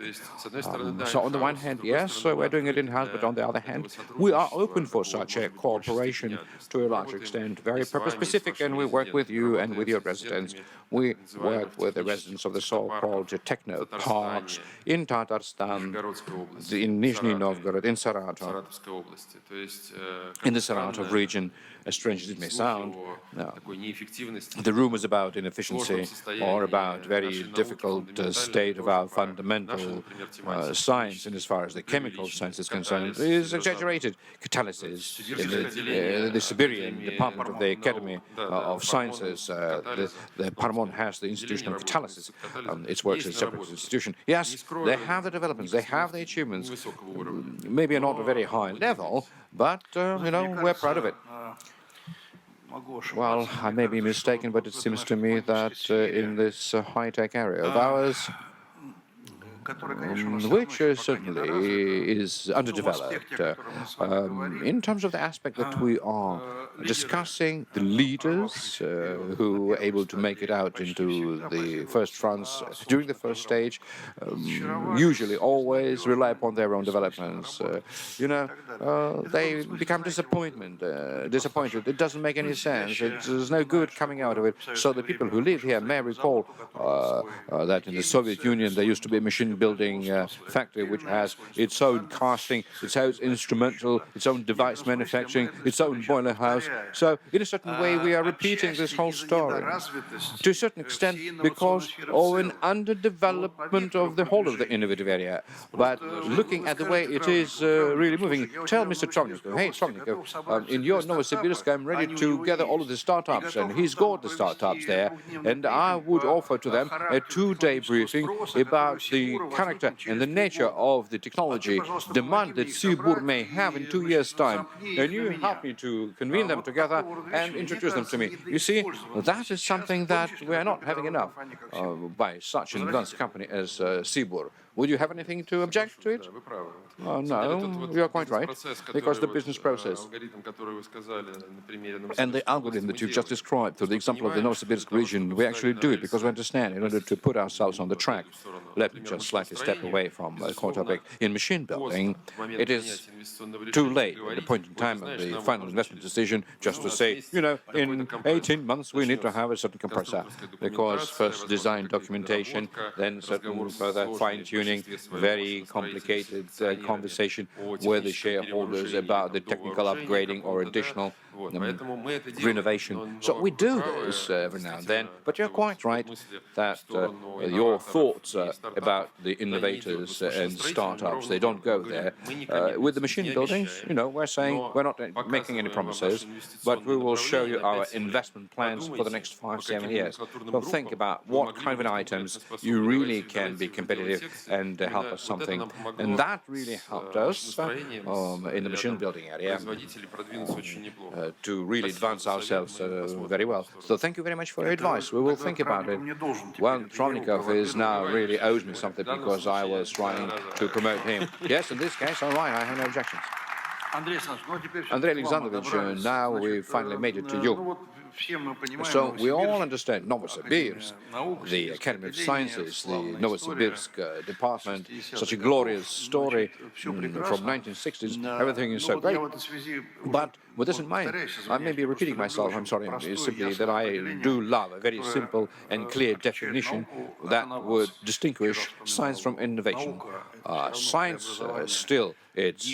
So on the one hand, yes, we're doing it in-house, but on the other hand, we are open for such a cooperation to a large extent, very purpose-specific, and we work with you and with your residents. We work with the residents of the so-called techno parks in Tatarstan, in Nizhny Novgorod, in Saratov, in the Saratov region, as strange as it may sound. The rumors about inefficiency or about very difficult state of our fundamental science, and as far as the chemical science is concerned, is exaggerated. Catalysis in the Siberian department of the Academy of Sciences, the Parmon has the institution of catalysis. It works as a separate institution. Yes, they have the developments, they have the achievements, maybe not a very high level, but, we're proud of it. Well, I may be mistaken, but it seems to me that in this high-tech area of ours, which certainly is underdeveloped. In terms of the aspect that we are discussing, the leaders who were able to make it out into the first fronts during the first stage usually always rely upon their own developments. They become disappointed. It doesn't make any sense. There's no good coming out of it. So the people who live here may recall that in the Soviet Union there used to be a machine building factory which has its own casting, its own instrumental, its own device manufacturing, its own boiler house. So in a certain way we are repeating this whole story to a certain extent because of an underdevelopment of the whole of the innovative area. But looking at the way it is really moving, tell Mr. Trovnikov, hey Trovnikov, in your Novosibirsk I'm ready to gather all of the startups, and he's got the startups there, and I would offer to them a 2-day briefing about the character and the nature of the technology demand that Sibur may have in 2 years' time. And you help me to convene them together and introduce them to me. You see, that is something that we are not having enough by such an advanced company as Sibur. Would you have anything to object to it? No, you are quite right, because the business process and the algorithm that you've just described through the example of the Novosibirsk region, we actually do it because we understand in order to put ourselves on the track. Let me just slightly step away from the core topic. In machine building, it is too late at the point in time of the final investment decision just to say, in 18 months we need to have a certain compressor, because first design documentation, then certain further fine-tuning, very complicated conversation with the shareholders about the technical upgrading or additional renovation. So we do this every now and then, but you're quite right that your thoughts about the innovators and startups, they don't go there. With the machine buildings, we're saying we're not making any promises, but we will show you our investment plans for the next 5-7 years. Well, think about what kind of items you really can be competitive and help us something. And that really helped us in the machine building area to really advance ourselves very well. So thank you very much for your advice. We will think about it. Well, Trovnikov is now really owes me something because I was trying to promote him. Yes, in this case, all right, I have no objections. Andrei Alexandrovich, now we finally made it to you. So we all understand Novosibirsk, the Academy of Sciences, the Novosibirsk department, such a glorious story from 1960s. Everything is so great. But with this in mind, I may be repeating myself, I'm sorry, it's simply that I do love a very simple and clear definition that would distinguish science from innovation. Science still It's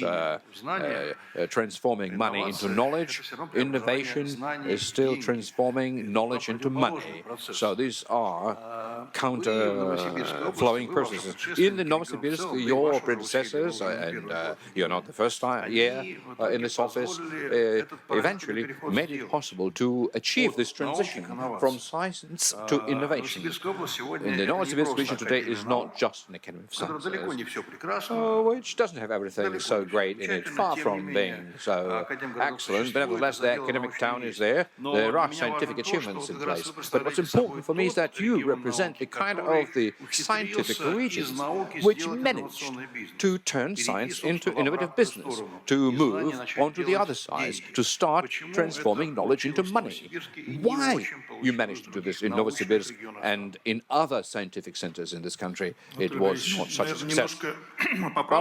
transforming money into knowledge. Innovation is still transforming knowledge into money. So these are counter-flowing processes. In the Novosibirsk, your predecessors, and you're not the first year in this office, eventually made it possible to achieve this transition from science to innovation. In the Novosibirsk region today is not just an academy of sciences, which doesn't have everything so great in it, far from being so excellent, but nevertheless the academic town is there. There are scientific achievements in place. But what's important for me is that you represent the kind of the scientific regions which managed to turn science into innovative business, to move onto the other side, to start transforming knowledge into money. Why you managed to do this in Novosibirsk and in other scientific centers in this country? It was not such a success. Well,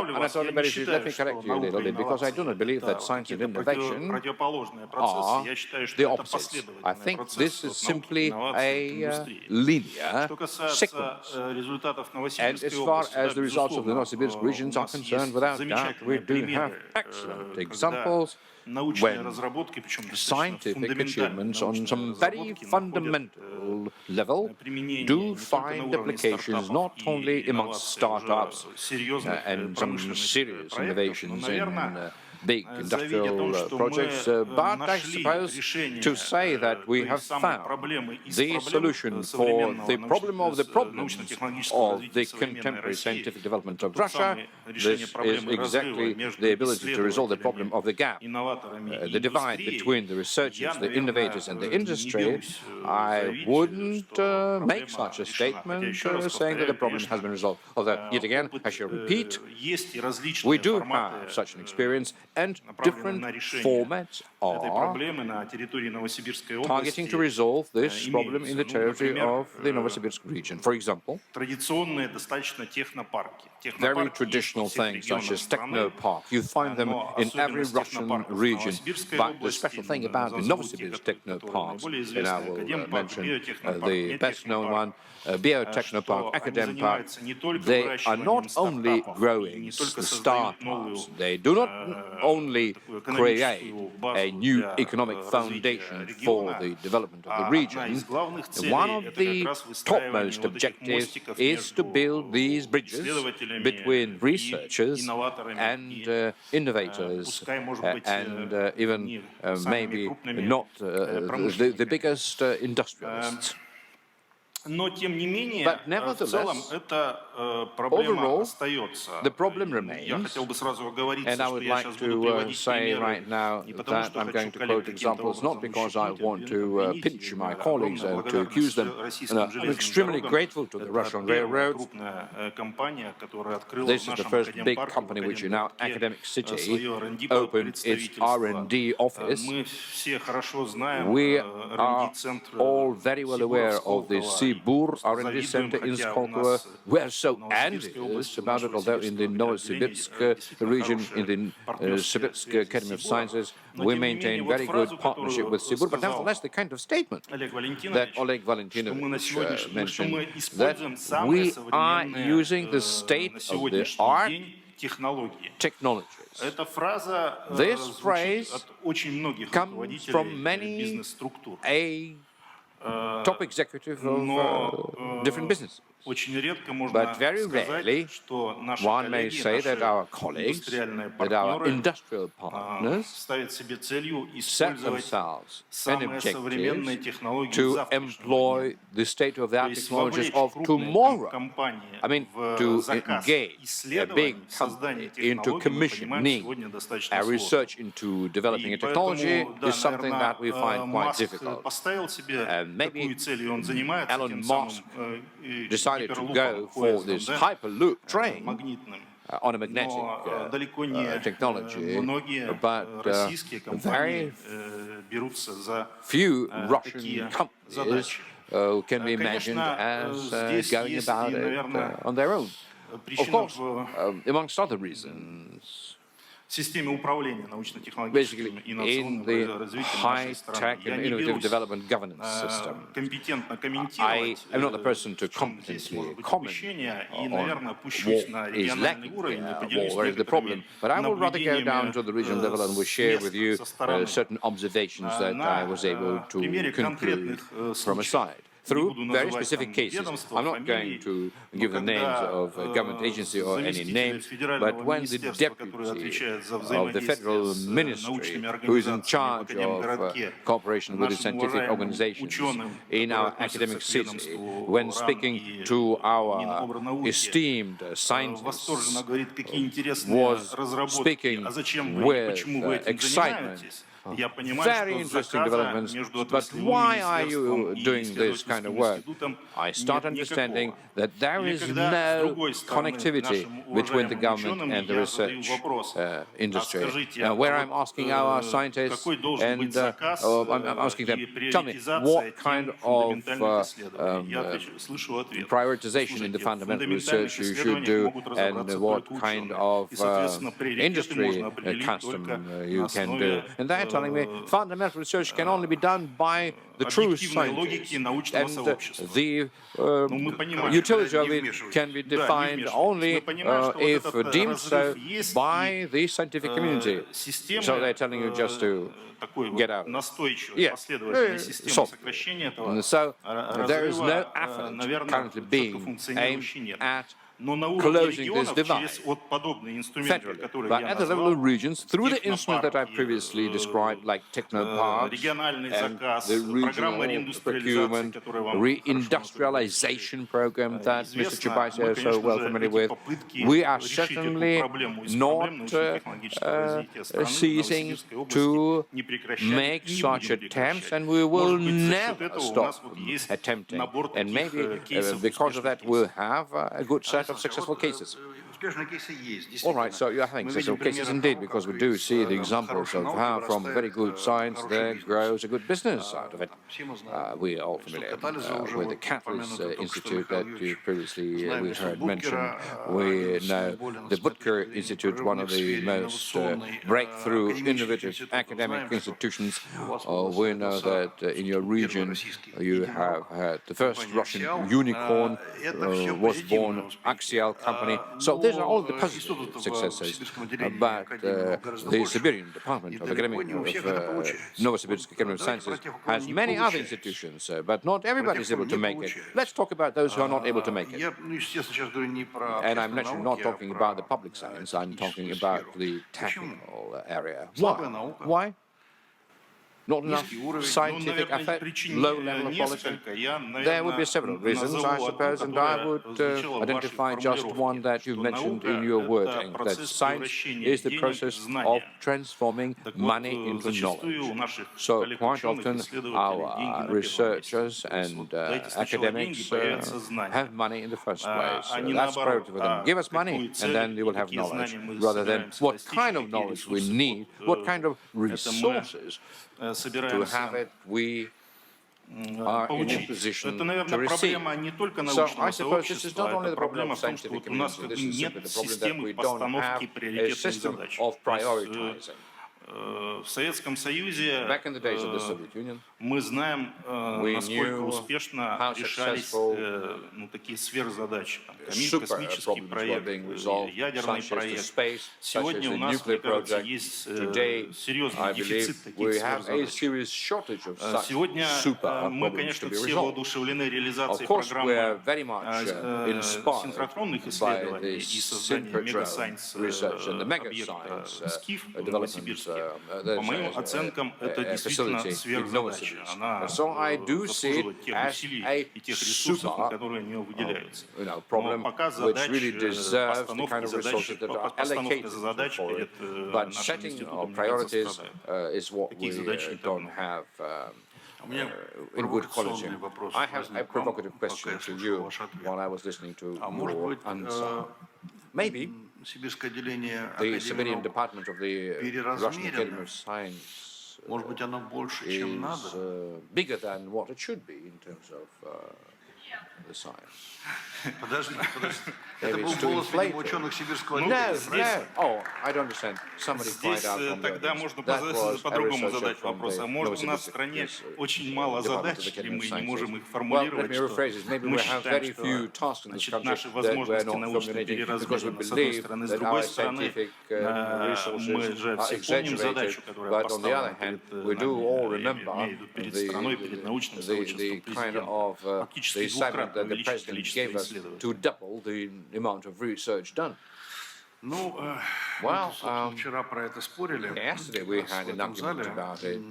Anatoly Borисovich, let me correct you a little bit, because I do not believe that science and innovation are the opposites. I think this is simply a linear sequence. And as far as the results of the Novosibirsk regions are concerned, without doubt, we do have excellent examples when scientific achievements on some very fundamental level do find applications not only amongst startups and some serious innovations in big industrial projects, but I suppose to say that we have found the solution for the problem of the problems of the contemporary scientific development of Russia. This is exactly the ability to resolve the problem of the gap, the divide between the researchers, the innovators, and the industry. I wouldn't make such a statement saying that the problem has been resolved. Although, yet again, I shall repeat, we do have such an experience, and different formats are targeting to resolve this problem in the territory of the Novosibirsk region. For example, very traditional things such as techno-park. You find them in every Russian region. But the special thing about the Novosibirsk techno-parks, and I will mention the best-known one, Biotechnopark, Academic Park, they are not only growing startups, they do not only create a new economic foundation for the development of the region. One of the topmost objectives is to build these bridges between researchers and innovators, and even maybe not the biggest industrialists. But nevertheless, overall, the problem remains, and I would like to say right now that I'm going to quote examples not because I want to pinch my colleagues or to accuse them. I'm extremely grateful to the Russian railroads. This is the first big company which in our academic city opened its R&D office. We are all very well aware of the Sibur R&D center in Skolkovo. We are so envious about it, although in the Novosibirsk region, in the Sibirsk Academy of Sciences, we maintain very good partnership with Sibur. But nevertheless, the kind of statement that Oleg Valentinovich mentioned, that we are using the state-of-the-art technologies. This phrase comes from many top executive of different businesses. But very rarely one may say that our colleagues, that our industrial partners set themselves an objective to employ the state-of-the-art technologies of tomorrow. I mean, to engage a big company into commissioning a research into developing a technology is something that we find quite difficult. And maybe Elon Musk decided to go for this Hyperloop train on a magnetic technology, but very few Russian companies can be imagined as going about it on their own. Of course, amongst other reasons, basically in the high-tech and innovative development governance system. I am not the person to competently comment on what is lacking, where is the problem, but I will rather go down to the regional level and will share with you certain observations that I was able to conclude from a side through very specific cases. I'm not going to give the names of a government agency or any names, but when the deputy of the federal ministry, who is in charge of cooperation with the scientific organizations in our academic city, when speaking to our esteemed scientists, was speaking with excitement. Very interesting developments, but why are you doing this kind of work? I start understanding that there is no connectivity between the government and the research industry. Where I'm asking our scientists and I'm asking them, tell me, what kind of prioritization in the fundamental research you should do and what kind of industry custom you can do. And they're telling me fundamental research can only be done by the true scientists, and the utility of it can be defined only if deemed so by the scientific community. So they're telling you just to get out. Yes, so there is no effort currently being aimed at closing this divide federally, but at the level of regions, through the instrument that I previously described, like technoparks and the regional procurement, reindustrialization program that Mr. Chubais is so well familiar with, we are certainly not ceasing to make such attempts, and we will never stop attempting. And maybe because of that, we'll have a good set of successful cases. All right, so you're having successful cases indeed, because we do see the examples of how from very good science there grows a good business out of it. We are all familiar with the Catalyst Institute that you previously we heard mentioned. We know the Butker Institute, one of the most breakthrough, innovative academic institutions. We know that in your region you have had the first Russian unicorn was born, Axial company. So these are all the positive successes. But the Siberian Department of Novosibirsk Academy of Sciences has many other institutions, but not everybody is able to make it. Let's talk about those who are not able to make it. And I'm naturally not talking about the public science, I'm talking about the technical area. Why? Why? Not enough scientific effort, low level of quality. There would be several reasons, I suppose, and I would identify just one that you mentioned in your wording, that science is the process of transforming money into knowledge. So quite often our researchers and academics have money in the first place. That's priority for them. Give us money and then you will have knowledge, rather than what kind of knowledge we need, what kind of resources to have it, we are in a position to receive. So I suppose this is not only the problem of scientific community, this is simply the problem that we don't have a system of prioritizing. Back in the days of the Soviet Union, we knew how successful super problems were being resolved, such as the space, such as the nuclear project. Today, I believe we have a serious shortage of such super problems to be resolved. Of course, we are very much inspired by the synchrotron research and the mega science developments. Facility in Novosibirsk. So I do see it as a super problem which really deserves the kind of resources that are allocated for it. But setting priorities is what we don't have in good quality. I have a provocative question to you while I was listening to your answer. Maybe the Siberian Department of the Russian Academy of Science is bigger than what it should be in terms of the science. Это был голос, видимо, ученых сибирского леса. Oh, I don't understand. Somebody cried Здесь out from the тогда audience. можно That was a по-другому researcher задать from вопрос. the А может, у нас в стране очень мало Department of задач, и Academy of мы не можем их Sciences. Well, let формулировать, me что rephrase it. Maybe мы we have считаем, very что few tasks in this country наши that we're возможности not научные formulating because we переразмерены с одной believe стороны, с that другой our стороны, scientific мы resources же are все помним exaggerated. задачу, которая But on the other поставлена hand, перед we do all нами, remember я имею в виду перед страной, перед научным сообществом the kind президента, of the фактически assignment двукратно that the увеличить president количество gave us исследователей. to double the amount of research done. Ну, Well, вчера про это спорили. yesterday we had an argument about it,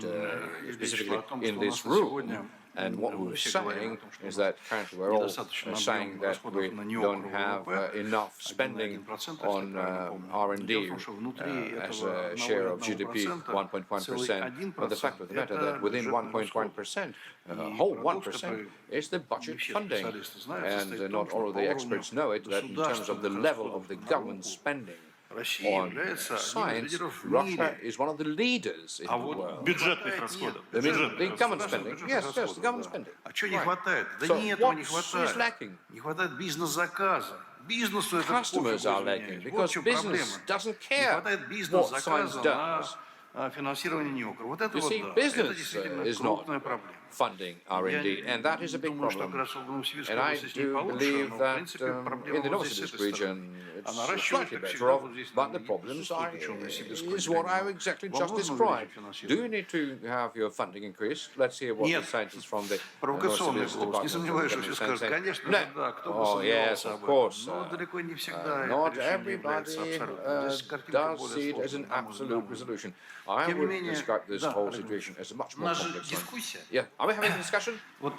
specifically in this room. And what we were saying is that currently we're all saying that we don't have enough spending on R&D as a share of GDP, 1.1%. But the fact of the matter that within 1.1%, whole 1% is the budget funding. And not all of the experts know it, that in terms of the level of the government spending on science, Russia is one of the leaders in the world. Бюджетных расходов. The government spending, yes, the government spending. А что не хватает? Да So не этого не what is хватает. lacking? Не хватает бизнес-заказа. Бизнесу это Customers are lacking because business doesn't Не care хватает what science бизнес-заказа does. на финансирование НИОКРа. Вот это You вот see, да. Это business действительно is not крупная проблема. funding R&D, and that is a big Думаю, что как problem. раз в Новосибирской And I области с ней do получше, believe но в that принципе in проблема the вот здесь с Novosibirsk этой стороны. region А it's наращивать, slightly как better всегда, off, вот здесь but the problems присутствуют ученые сибирского is what I отделения. exactly Вам just нужно described. увеличить Do you финансирование? need to have your funding increased? Let's hear what the Нет. scientists from the Провокационный Novosibirsk голос. Не Department сомневаюсь, что of все Academy скажут, конечно say. же, да, кто бы Oh, yes, сомневался of об этом. course. Но далеко не всегда Not это решение является everybody абсолютным. Здесь картинка does более see it as an сложная, на мой absolute взгляд. resolution. I Тем не would менее, describe this да, whole Олег situation as a much У more нас же complex one. дискуссия. Yeah, are we having a discussion? Вот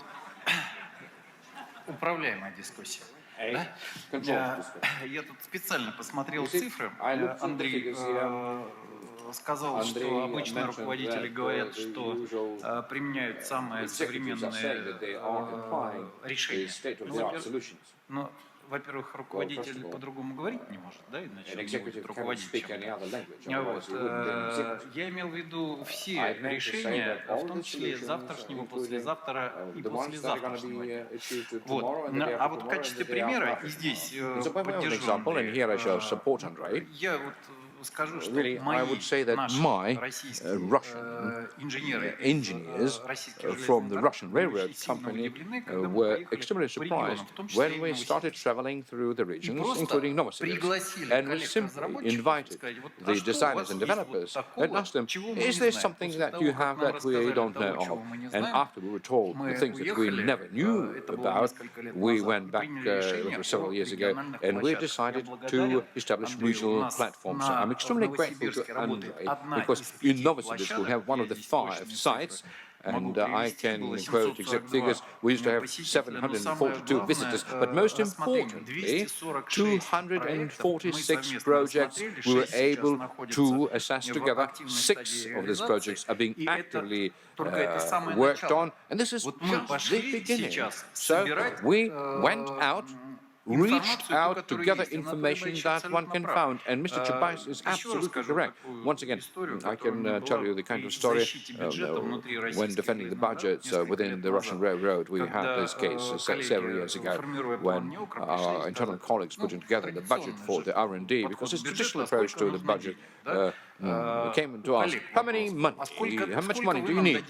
управляемая дискуссия. Да? Controlled discussion. Я тут специально посмотрел You see, цифры. I looked at the Андрей figures here. сказал, Андрей что обычно mentioned руководители that, говорят, the что usual применяют самые executives are saying that they are applying современные the решения. state-of-the-art solutions. Ну, во-первых, руководитель first of all, по-другому говорить не может, да, иначе An он executive будет cannot руководить speak any чем-то. other language, Вот. otherwise he wouldn't be an executive. Я имел в виду все I meant to say решения, that all в том the числе solutions, завтрашнего, including, послезавтра и the ones that are going to послезавтрашнего. be issued Вот. tomorrow and the day А after вот в tomorrow and качестве the day примера, after. и здесь So by way of an поддержу example, and here I shall support Andrei. я вот скажу, что Really, I мои, would say that наши my российские Russian инженеры engineers российских from the железных Russian дорог были railroad сильно company удивлены, когда мы were поехали extremely по регионам, surprised в том числе и when в we started Новосибирск. traveling through the И regions, просто including Novosibirsk, пригласили and we коллег simply разработчиков, invited сказать, вот, the а что у designers вас and есть вот developers такого, and asked them, чего мы is не there знаем? something После that того, you как have нам that we рассказали don't того, know чего of? мы не And знаем, after we were told the мы things that we уехали, never knew это было about, несколько лет we назад, went и back приняли решение several о years ago, региональных and we площадках. decided Я благодарен to establish Андрею. У regional нас platforms. So I'm в extremely grateful Новосибирске to работает Andrei одна because из in 5 Novosibirsk we площадок. have one of Я the здесь 5 точные sites, цифры могу and I привести. can Было quote exact figures. We used to have посетителя, но самое 742 главное, visitors, but most рассмотрение importantly, 246 проектов мы 246 совместно projects рассмотрели, we were 6 сейчас able находятся to assess в together. активной 6 стадии of these реализации. projects are being И это actively только это самое worked начало. on, and this is Вот мы just the пошли beginning. сейчас So собирать we went out, reached информацию, out ту, to которая gather есть. Анатолий information Борисович that one абсолютно can прав. found, and Mr. Chubais is Еще absolutely расскажу correct. такую Once again, историю, I которая у меня can tell была you the kind при of story защите бюджета внутри when российских defending the железных дорог budget несколько within лет the Russian назад, railroad. We had когда this case several years коллеги, ago формируя план when НИОКРа, our пришли и internal сказали, colleagues putting together the budget for the R&D, because it's traditional approach to the budget, came to ask, how much money do you need?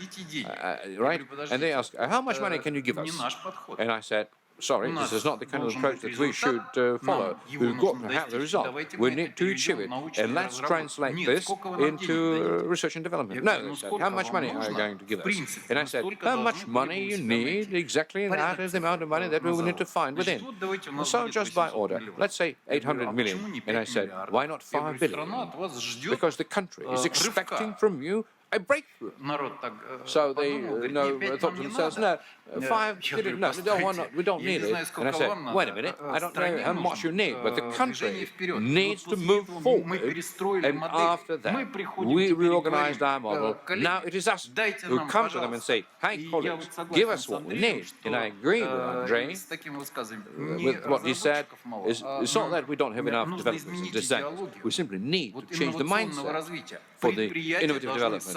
Right? And they asked, how much money can you give us? And I said, sorry, this is not the kind of approach that we should follow. We've got to have the result. We need to achieve it. And let's translate this into research and development. No, they said, how much money are you going to give us? And I said, how much money you need exactly, that is the amount of money that we will need to find within. So just by order, let's say 800 million. And I said, why not 5 billion? Because the country is expecting from you a breakthrough. So they thought to themselves, no, 5 billion, no, we don't need it. And I said, wait a minute, I don't know how much you need, but the country needs to move forward. And after that, we reorganized our model. Now it is us who come to them and say, hey, colleagues, give us what we need. And I agree with Andrei with what he said. It's not that we don't have enough developers and designers. We simply need to change the mindset for the innovative development.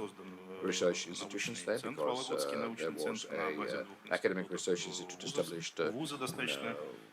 создан research institutions научный there центр, because Вологодский there научный was центр на базе a двух academic институтов. research institute У вуза, established у вуза достаточно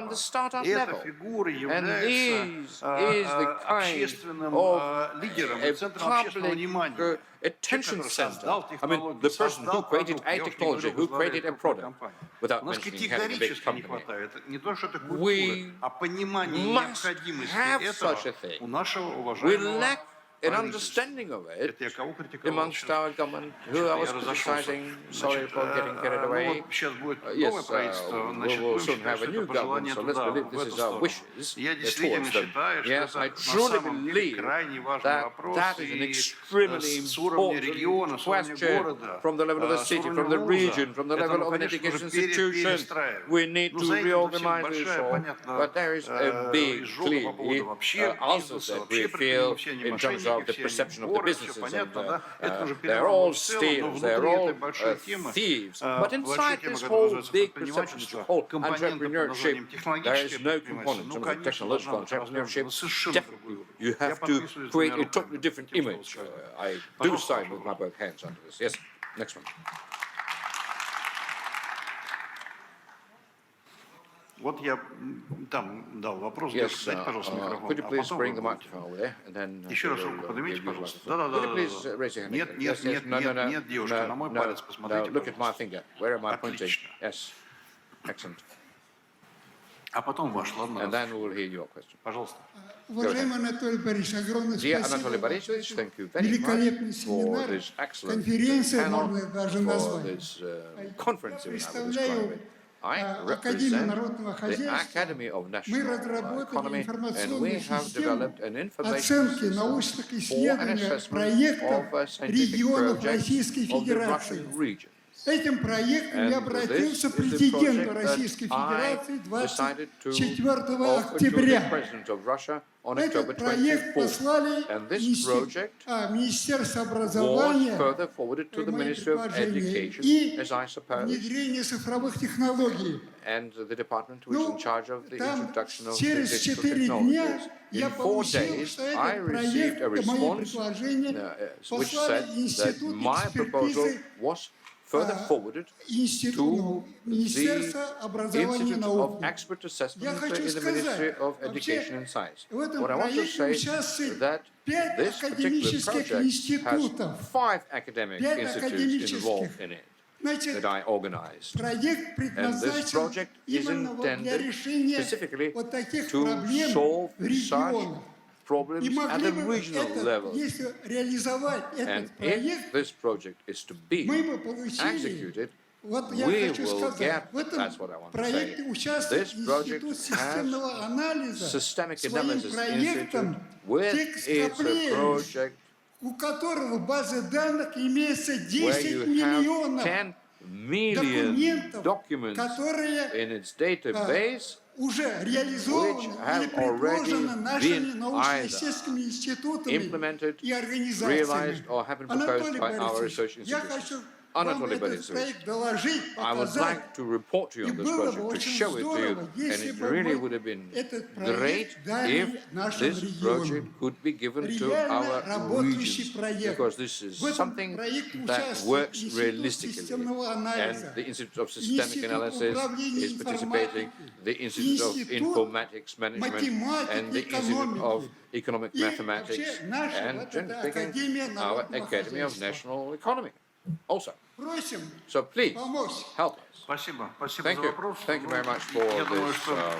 from the startup И эта level. фигура And является this is the kind общественным of лидером и a центром общественного public внимания. attention который center. создал I mean, the технологию, person who создал created продукт. a Я уж не technology, говорю, who возглавляет created a крупную product, компанию. without У нас mentioning having a big категорически не company. хватает не то, что это We культуры, а понимание must необходимости have этого such a thing. у нашего We уважаемого lack an правительства. understanding of it Это я кого критиковал? amongst our government, who I was Я разошелся. criticizing, sorry Значит, for getting carried ну away. вот сейчас будет новое Yes, правительство, we значит, will будем soon считать, have a что new это government, пожелание so let's туда, believe в this эту is our сторону. wishes Я действительно towards them. считаю, что Yes, это I на truly самом деле believe крайне важный that вопрос, that is an и extremely с уровня important региона, с уровня question города, from the level of the с city, уровня from the вуза, region, from the это, level ну, of an конечно education же, institution. перестраивать. We need Ну, to за этим reorganize this большая, all. понятно, But there is a big, изжога по поводу clearly, вообще answers бизнеса, that вообще we предпринимателей, feel все они in terms of мошенники, the все они perception of the воры, все businesses. понятно, And да? Это уже they're all переламывается в целом, но steals, they're внутри all этой большой темы, thieves. But большой inside темы, this которая whole называется big perception, which предпринимательство, is called компонента под entrepreneurship, названием there технологическое is no предпринимательство, component in ну, terms of конечно, technological должна быть развернута entrepreneurship. на совершенно другой Definitely, уровень. you Я have to подписываюсь create двумя a totally руками different тем, что вы image. сказали. I do Пожалуйста, sign with my both hands under this. Yes, next one. Вот я там дал вопрос, Yes, дайте, пожалуйста, микрофон, could you а please потом bring вы the будете. microphone over there, and then Еще раз we'll, руку поднимите, give you the пожалуйста. microphone. Could you Да-да-да. please raise your hand? Нет, again? нет, Yes, yes. нет, No, no, нет, no, нет, девушка, no, на мой no, палец no, посмотрите, look at my пожалуйста. finger. Where am I pointing? Отлично. Yes, excellent. А потом ваш, ладно? And then we will hear your question. Пожалуйста. Уважаемый Анатолий Борисович, огромное Dear спасибо. Anatoly Borисovich, thank you very Великолепный much for семинар, this excellent конференция, panel, можно даже for назвать. this conference, even I would Представляю describe it. I Академию represent народного the хозяйства. Academy of Мы National разработали Economy, and we информационную have систему developed an information оценки system научных for an исследований assessment проектов of scientific регионов projects Российской of the Федерации. Russian region. Этим проектом я And обратился this к is the президенту project Российской that I Федерации decided to 24 offer to the октября. President of Russia on October Этот проект 24. послали And this project Министерству was образования, further forwarded to the мои Ministry of предложения, Education, и as I suppose, внедрение цифровых технологий. and the department which is in charge of the Там introduction of the через digital 4 дня technologies. я In 4 получил, days, что I этот received проект, a мои response предложения which послали said that Институт my proposal экспертизы was further forwarded to Министерства the образования и Institute of науки. Expert Assessment Я хочу in the сказать, Ministry of вообще Education and Science. в этом What I want to проекте say участвует is that 5 this particular академических project has институтов. 5 academic 5 institutes involved in академических. it Значит, that I organized. проект And this предназначен project is именно вот для intended решения specifically вот таких to проблем solve в such регионах. problems И at могли the бы regional это, level. если реализовать And этот if проект, this project is to be мы бы получили, executed, вот я we хочу will сказать, get, в этом that's what I want to проекте say, участвует this project Институт системного has анализа Systemic своим Analysis проектом Institute with текст its project у которого в базе данных имеется where 10 you have миллионов 10 million документов, documents которые in its database уже which реализованы или have already предложены нашими been научно-исследовательскими институтами implemented, и организациями. realized, or have been proposed Анатолий by our Борисович, research я institutions. хочу вам Anatoly этот Borисovich, проект доложить, I would показать. like to report to you И on this было бы project, to очень show it to you, здорово, and если it бы really мы would have been этот great проект дали if нашим this project регионам. could be given to Реально our работающий regions, проект. because this is В этом something проекте that участвует works Институт realistically, системного and анализа, the Institute of Systemic Институт Analysis управления is participating, информатикой, the Institute of Институт Informatics Management, and the математики, Institute of экономики. Economic И Mathematics, вообще наша and вот generally эта speaking, Академия our народного Academy of хозяйства. National Economy also. Просим So please, помочь. help us. Спасибо, спасибо Thank за you. вопрос. Thank you very much for Я думаю, this что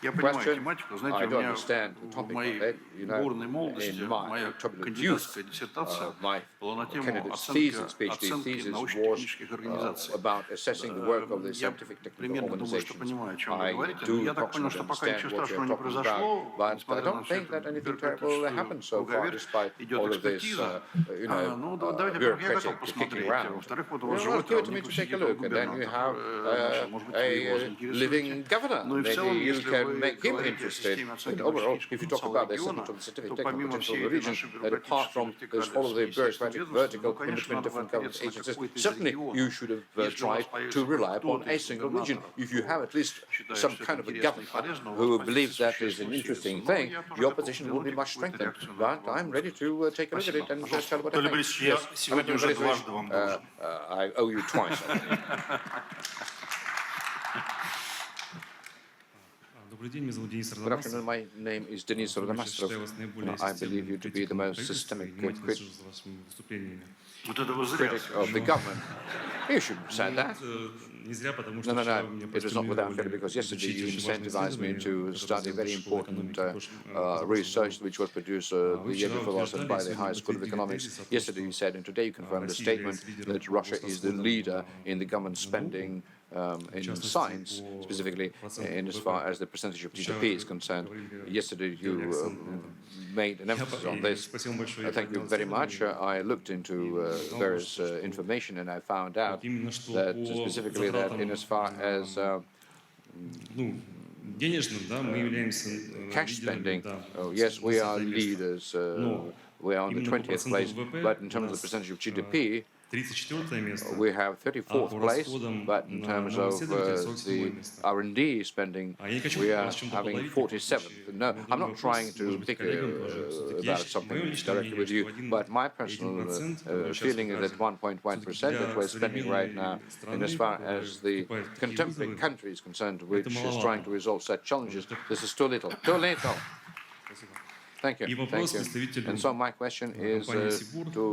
я понимаю question. тематику. I Знаете, у do меня understand the в topic of моей it. You know, бурной молодости in my моя turbulent кандидатская youth, диссертация my была на тему candidate's оценки thesis, PhD thesis, научно-технических was организаций. about assessing the work of the Я scientific technical примерно думаю, что organizations. понимаю, о чем вы I говорите, но do я так понял, что approximately пока ничего understand what страшного you're не talking произошло, about, but I несмотря don't на всю think that эту anything terrible happened so far, круговерть, despite идет all of this, экспертиза. Ну, давайте, я готов bureaucratic посмотреть. kicking around. Во-вторых, вот у You вас know, живой give it to me травник, to вы take a сидите look, and then you have губернатор, может быть, вы его a заинтересуете. living governor. Ну и в Maybe целом, you если can вы make him говорите о interested. системе But оценки overall, научно-технического if you talk потенциала about the региона, assessment of the scientific то technical помимо potential всей of the этой region, нашей that apart from бюрократической there's all of the вертикали bureaucratic, с vertical, министерством in ведомства, between different government конечно, надо agencies, опереться на certainly какой-то из you should have Если у вас tried появится to rely кто-то upon a из single region. губернаторов, If you have at least считает, some что kind это of a интересно и governor полезно, у who вас believes that is позиция an interesting усилится. thing, Но я тоже your готов position will be сделать much какую-то strengthened. реакцию на But этот I'm вопрос. ready to take a look at it and just tell what I Анатолий think. Борисович, я сегодня уже дважды вам должен. I owe you twice. I think. Добрый Good afternoon. My name is Denis Rodomastrov. I believe you to be the most systemic critic of the government. You shouldn't have said that. No. It was not without credit, because yesterday you incentivized me to study very important research which was produced the year before last by the High School of Economics. Yesterday you said, and today you confirmed the statement, that Russia is the leader in the government spending in science, specifically in as far as the percentage of GDP is concerned. Yesterday you made an emphasis on this. Thank you very much. I looked into various information, and I found out that specifically that in as far as cash spending, yes, we are leaders. We are on the 20th place, but in terms of the percentage of GDP, we have 34th place, but in terms of the R&D spending, we are having 47th. No, I'm not trying to pick about something directly with you, but my personal feeling is that 1.1% that we're spending right now, and as far as the contemporary country is concerned, which is trying to resolve such challenges, this is too little. Too little. Thank you. Thank you. And so my question is to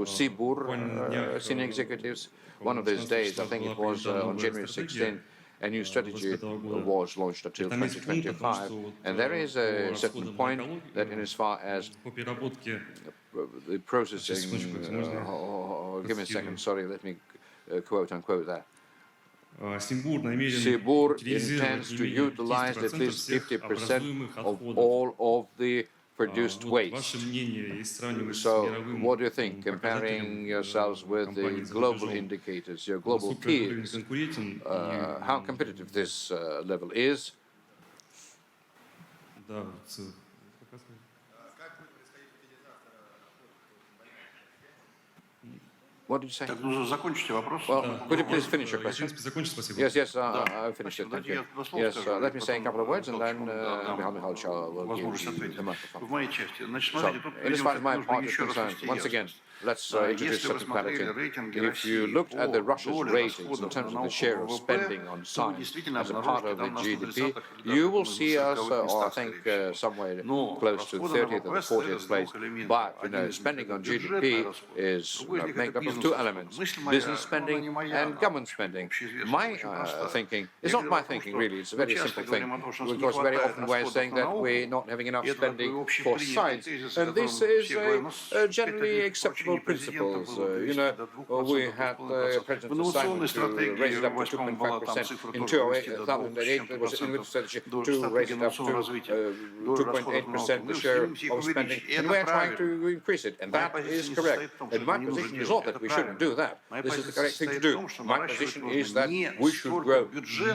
Sibur senior executives. One of these days, I think it was on January 16, a new strategy was launched until 2025. And there is a certain point that in as far as the processing, give me a second, sorry, let me quote unquote that. Sibur intends to utilize at least 50% of all of the produced waste. So what do you think, comparing yourselves with the global indicators, your global peers, how competitive this level is? What did you say? Well, could you please finish your question? Yes, I finished it. Thank you. Yes, let me say a couple of words, and then Mikhail Mikhailovich will give you the microphone. So, in as far as my part is concerned, once again, let's introduce certain clarity. If you looked at the Russia's ratings in terms of the share of spending on science as a part of the GDP, you will see us, or I think somewhere close to 30th or 40th place. But spending on GDP is made up of two elements: business spending and government spending. My thinking is not my thinking, really. It's a very simple thing, because very often we're saying that we're not having enough spending for science, and this is generally acceptable principles. We had President assignment to raise it up to 2.5%. In 2008, there was an innovative strategy to raise it up to 2.8%, the share of spending, and we're trying to increase it, and that is correct. And my position is not that we shouldn't do that. This is the correct thing to do. My position is that we should grow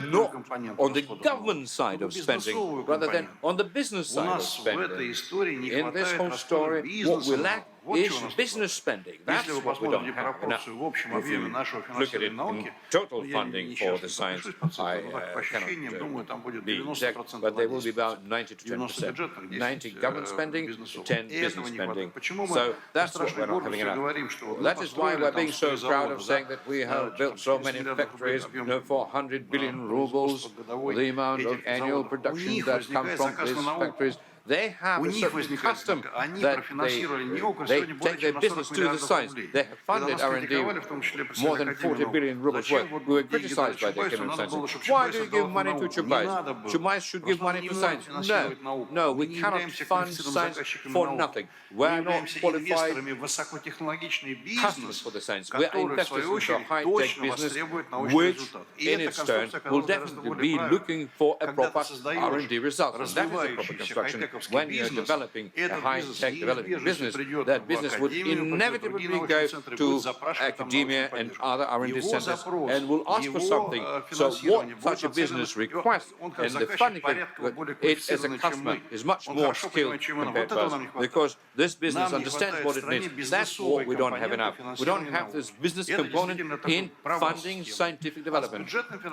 not on the government side of spending, rather than on the business side of spending. In this whole story, what we lack is business spending. That's what we don't have enough. If you look at it in total funding for the science, I cannot be exact, but there will be about 90 to 10%. 90 government spending, 10 business spending. So that's what we're not having enough. That is why we're being so proud of saying that we have built so many factories for 100 billion rubles, the amount of annual production that comes from these factories. They have a certain custom that they take their business to the science. They have funded R&D more than 40 billion rubles worth. We were criticized by the economic science. Why do you give money to Chubais? Chubais should give money to science. No, we cannot fund science for nothing. We're not qualified customers for the science. We're investors into high-tech business, which in its turn will definitely be looking for a proper R&D result. And that is a proper construction. When you're developing a high-tech developing business, that business would inevitably go to academia and other R&D centers and will ask for something. So what such a business requests, and the funny thing, it as a customer is much more skilled compared to us, because this business understands what it needs. That's what we don't have enough. We don't have this business component in funding scientific development.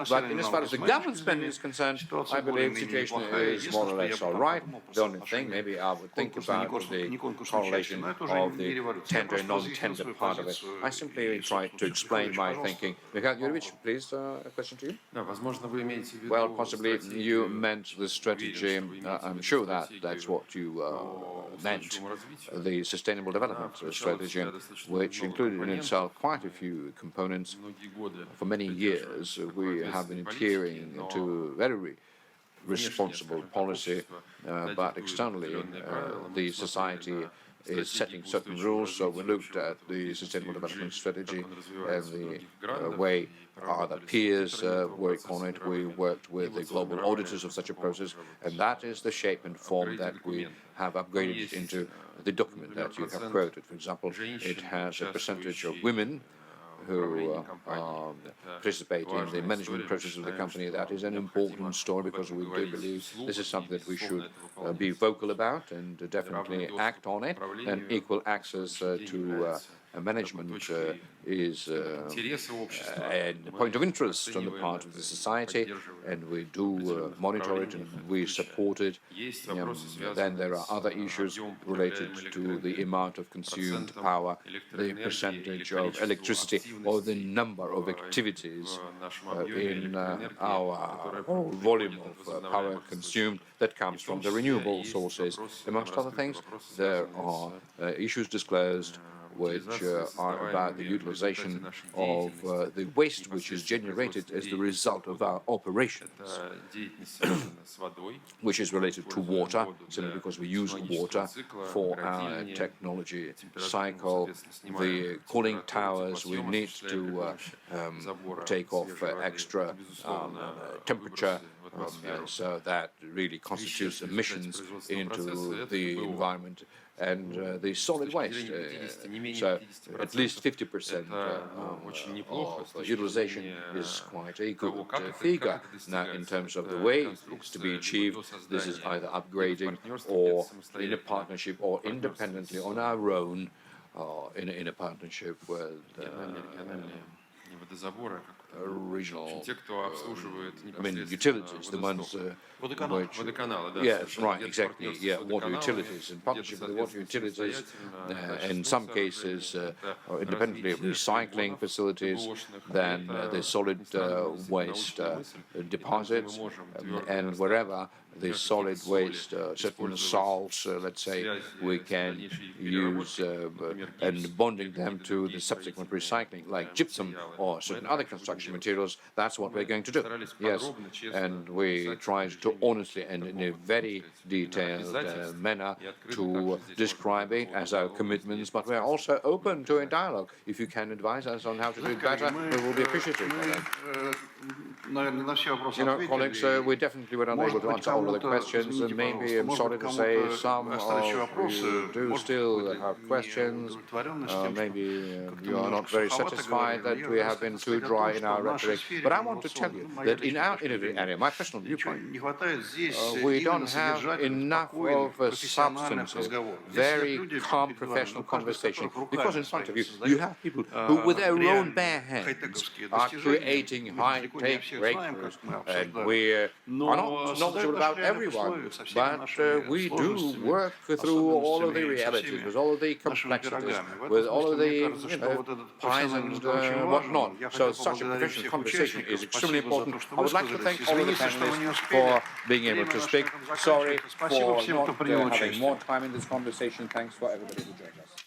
But in as far as the government spending is concerned, I believe the situation is more or less all right. Don't corresponding thing. Maybe I would think about the correlation of the tender and non-tender part of it. I simply tried to explain my thinking. Mikhail Yurievich, please, a question to you. Well, possibly you meant the strategy. I'm sure that's what you meant. The sustainable development strategy, which included in itself quite a few components. For many years, we have been adhering to very responsible policy, but externally, the society is setting certain rules. So we looked at the sustainable development strategy and the way other peers work on it. We worked with the global auditors of such a process, and that is the shape and form that we have upgraded into the document that you have quoted. For example, it has a percentage of women who participate in the management process of the company. That is an important story because we do believe this is something that we should be vocal about and definitely act on it. And equal access to management is a point of interest on the part of the society, and we do monitor it and we support it. Then there are other issues related to the amount of consumed power, the percentage of electricity, or the number of activities in our volume of power consumed that comes from the renewable sources. Amongst other things, there are issues disclosed which are about the utilization of the waste which is generated as the result of our operations, which is related to water, simply because we use water for our technology cycle. The cooling towers, we need to take off extra temperature, so that really constitutes emissions into the environment. And the solid waste, so at least 50% of utilization is quite a good figure. Now, in terms of the way it's to be achieved, this is either upgrading or in a partnership or independently on our own, in a partnership with regional, utilities, the ones which, yes, right, exactly, yeah, water utilities, in partnership with the water utilities, in some cases, independently recycling facilities, then the solid waste deposits, and wherever the solid waste, certain salts, let's say, we can use and bonding them to the subsequent recycling, like gypsum or certain other construction materials. That's what we're going to do. Yes, and we tried to honestly and in a very detailed manner to describe it as our commitments, but we're also open to a dialogue. If you can advise us on how to do it better, we will be appreciative of that. You know, colleagues, we definitely were unable to answer all of the questions, and maybe I'm sorry to say some of you do still have questions. Maybe you are not very satisfied that we have been too dry in our rhetoric. But I want to tell you that in our innovative area, my personal viewpoint, we don't have enough of substantive, very calm professional conversation, because in front of you, you have people who, with their own bare hands, are creating high-tech breakthroughs. And we are not knowledgeable about everyone, but we do work through all of the realities, with all of the complexities, with all of the pies and whatnot. So such a professional conversation is extremely important. I would like to thank all of the panelists for being able to speak. Sorry for not having more time in this conversation. Thanks for everybody who joined us.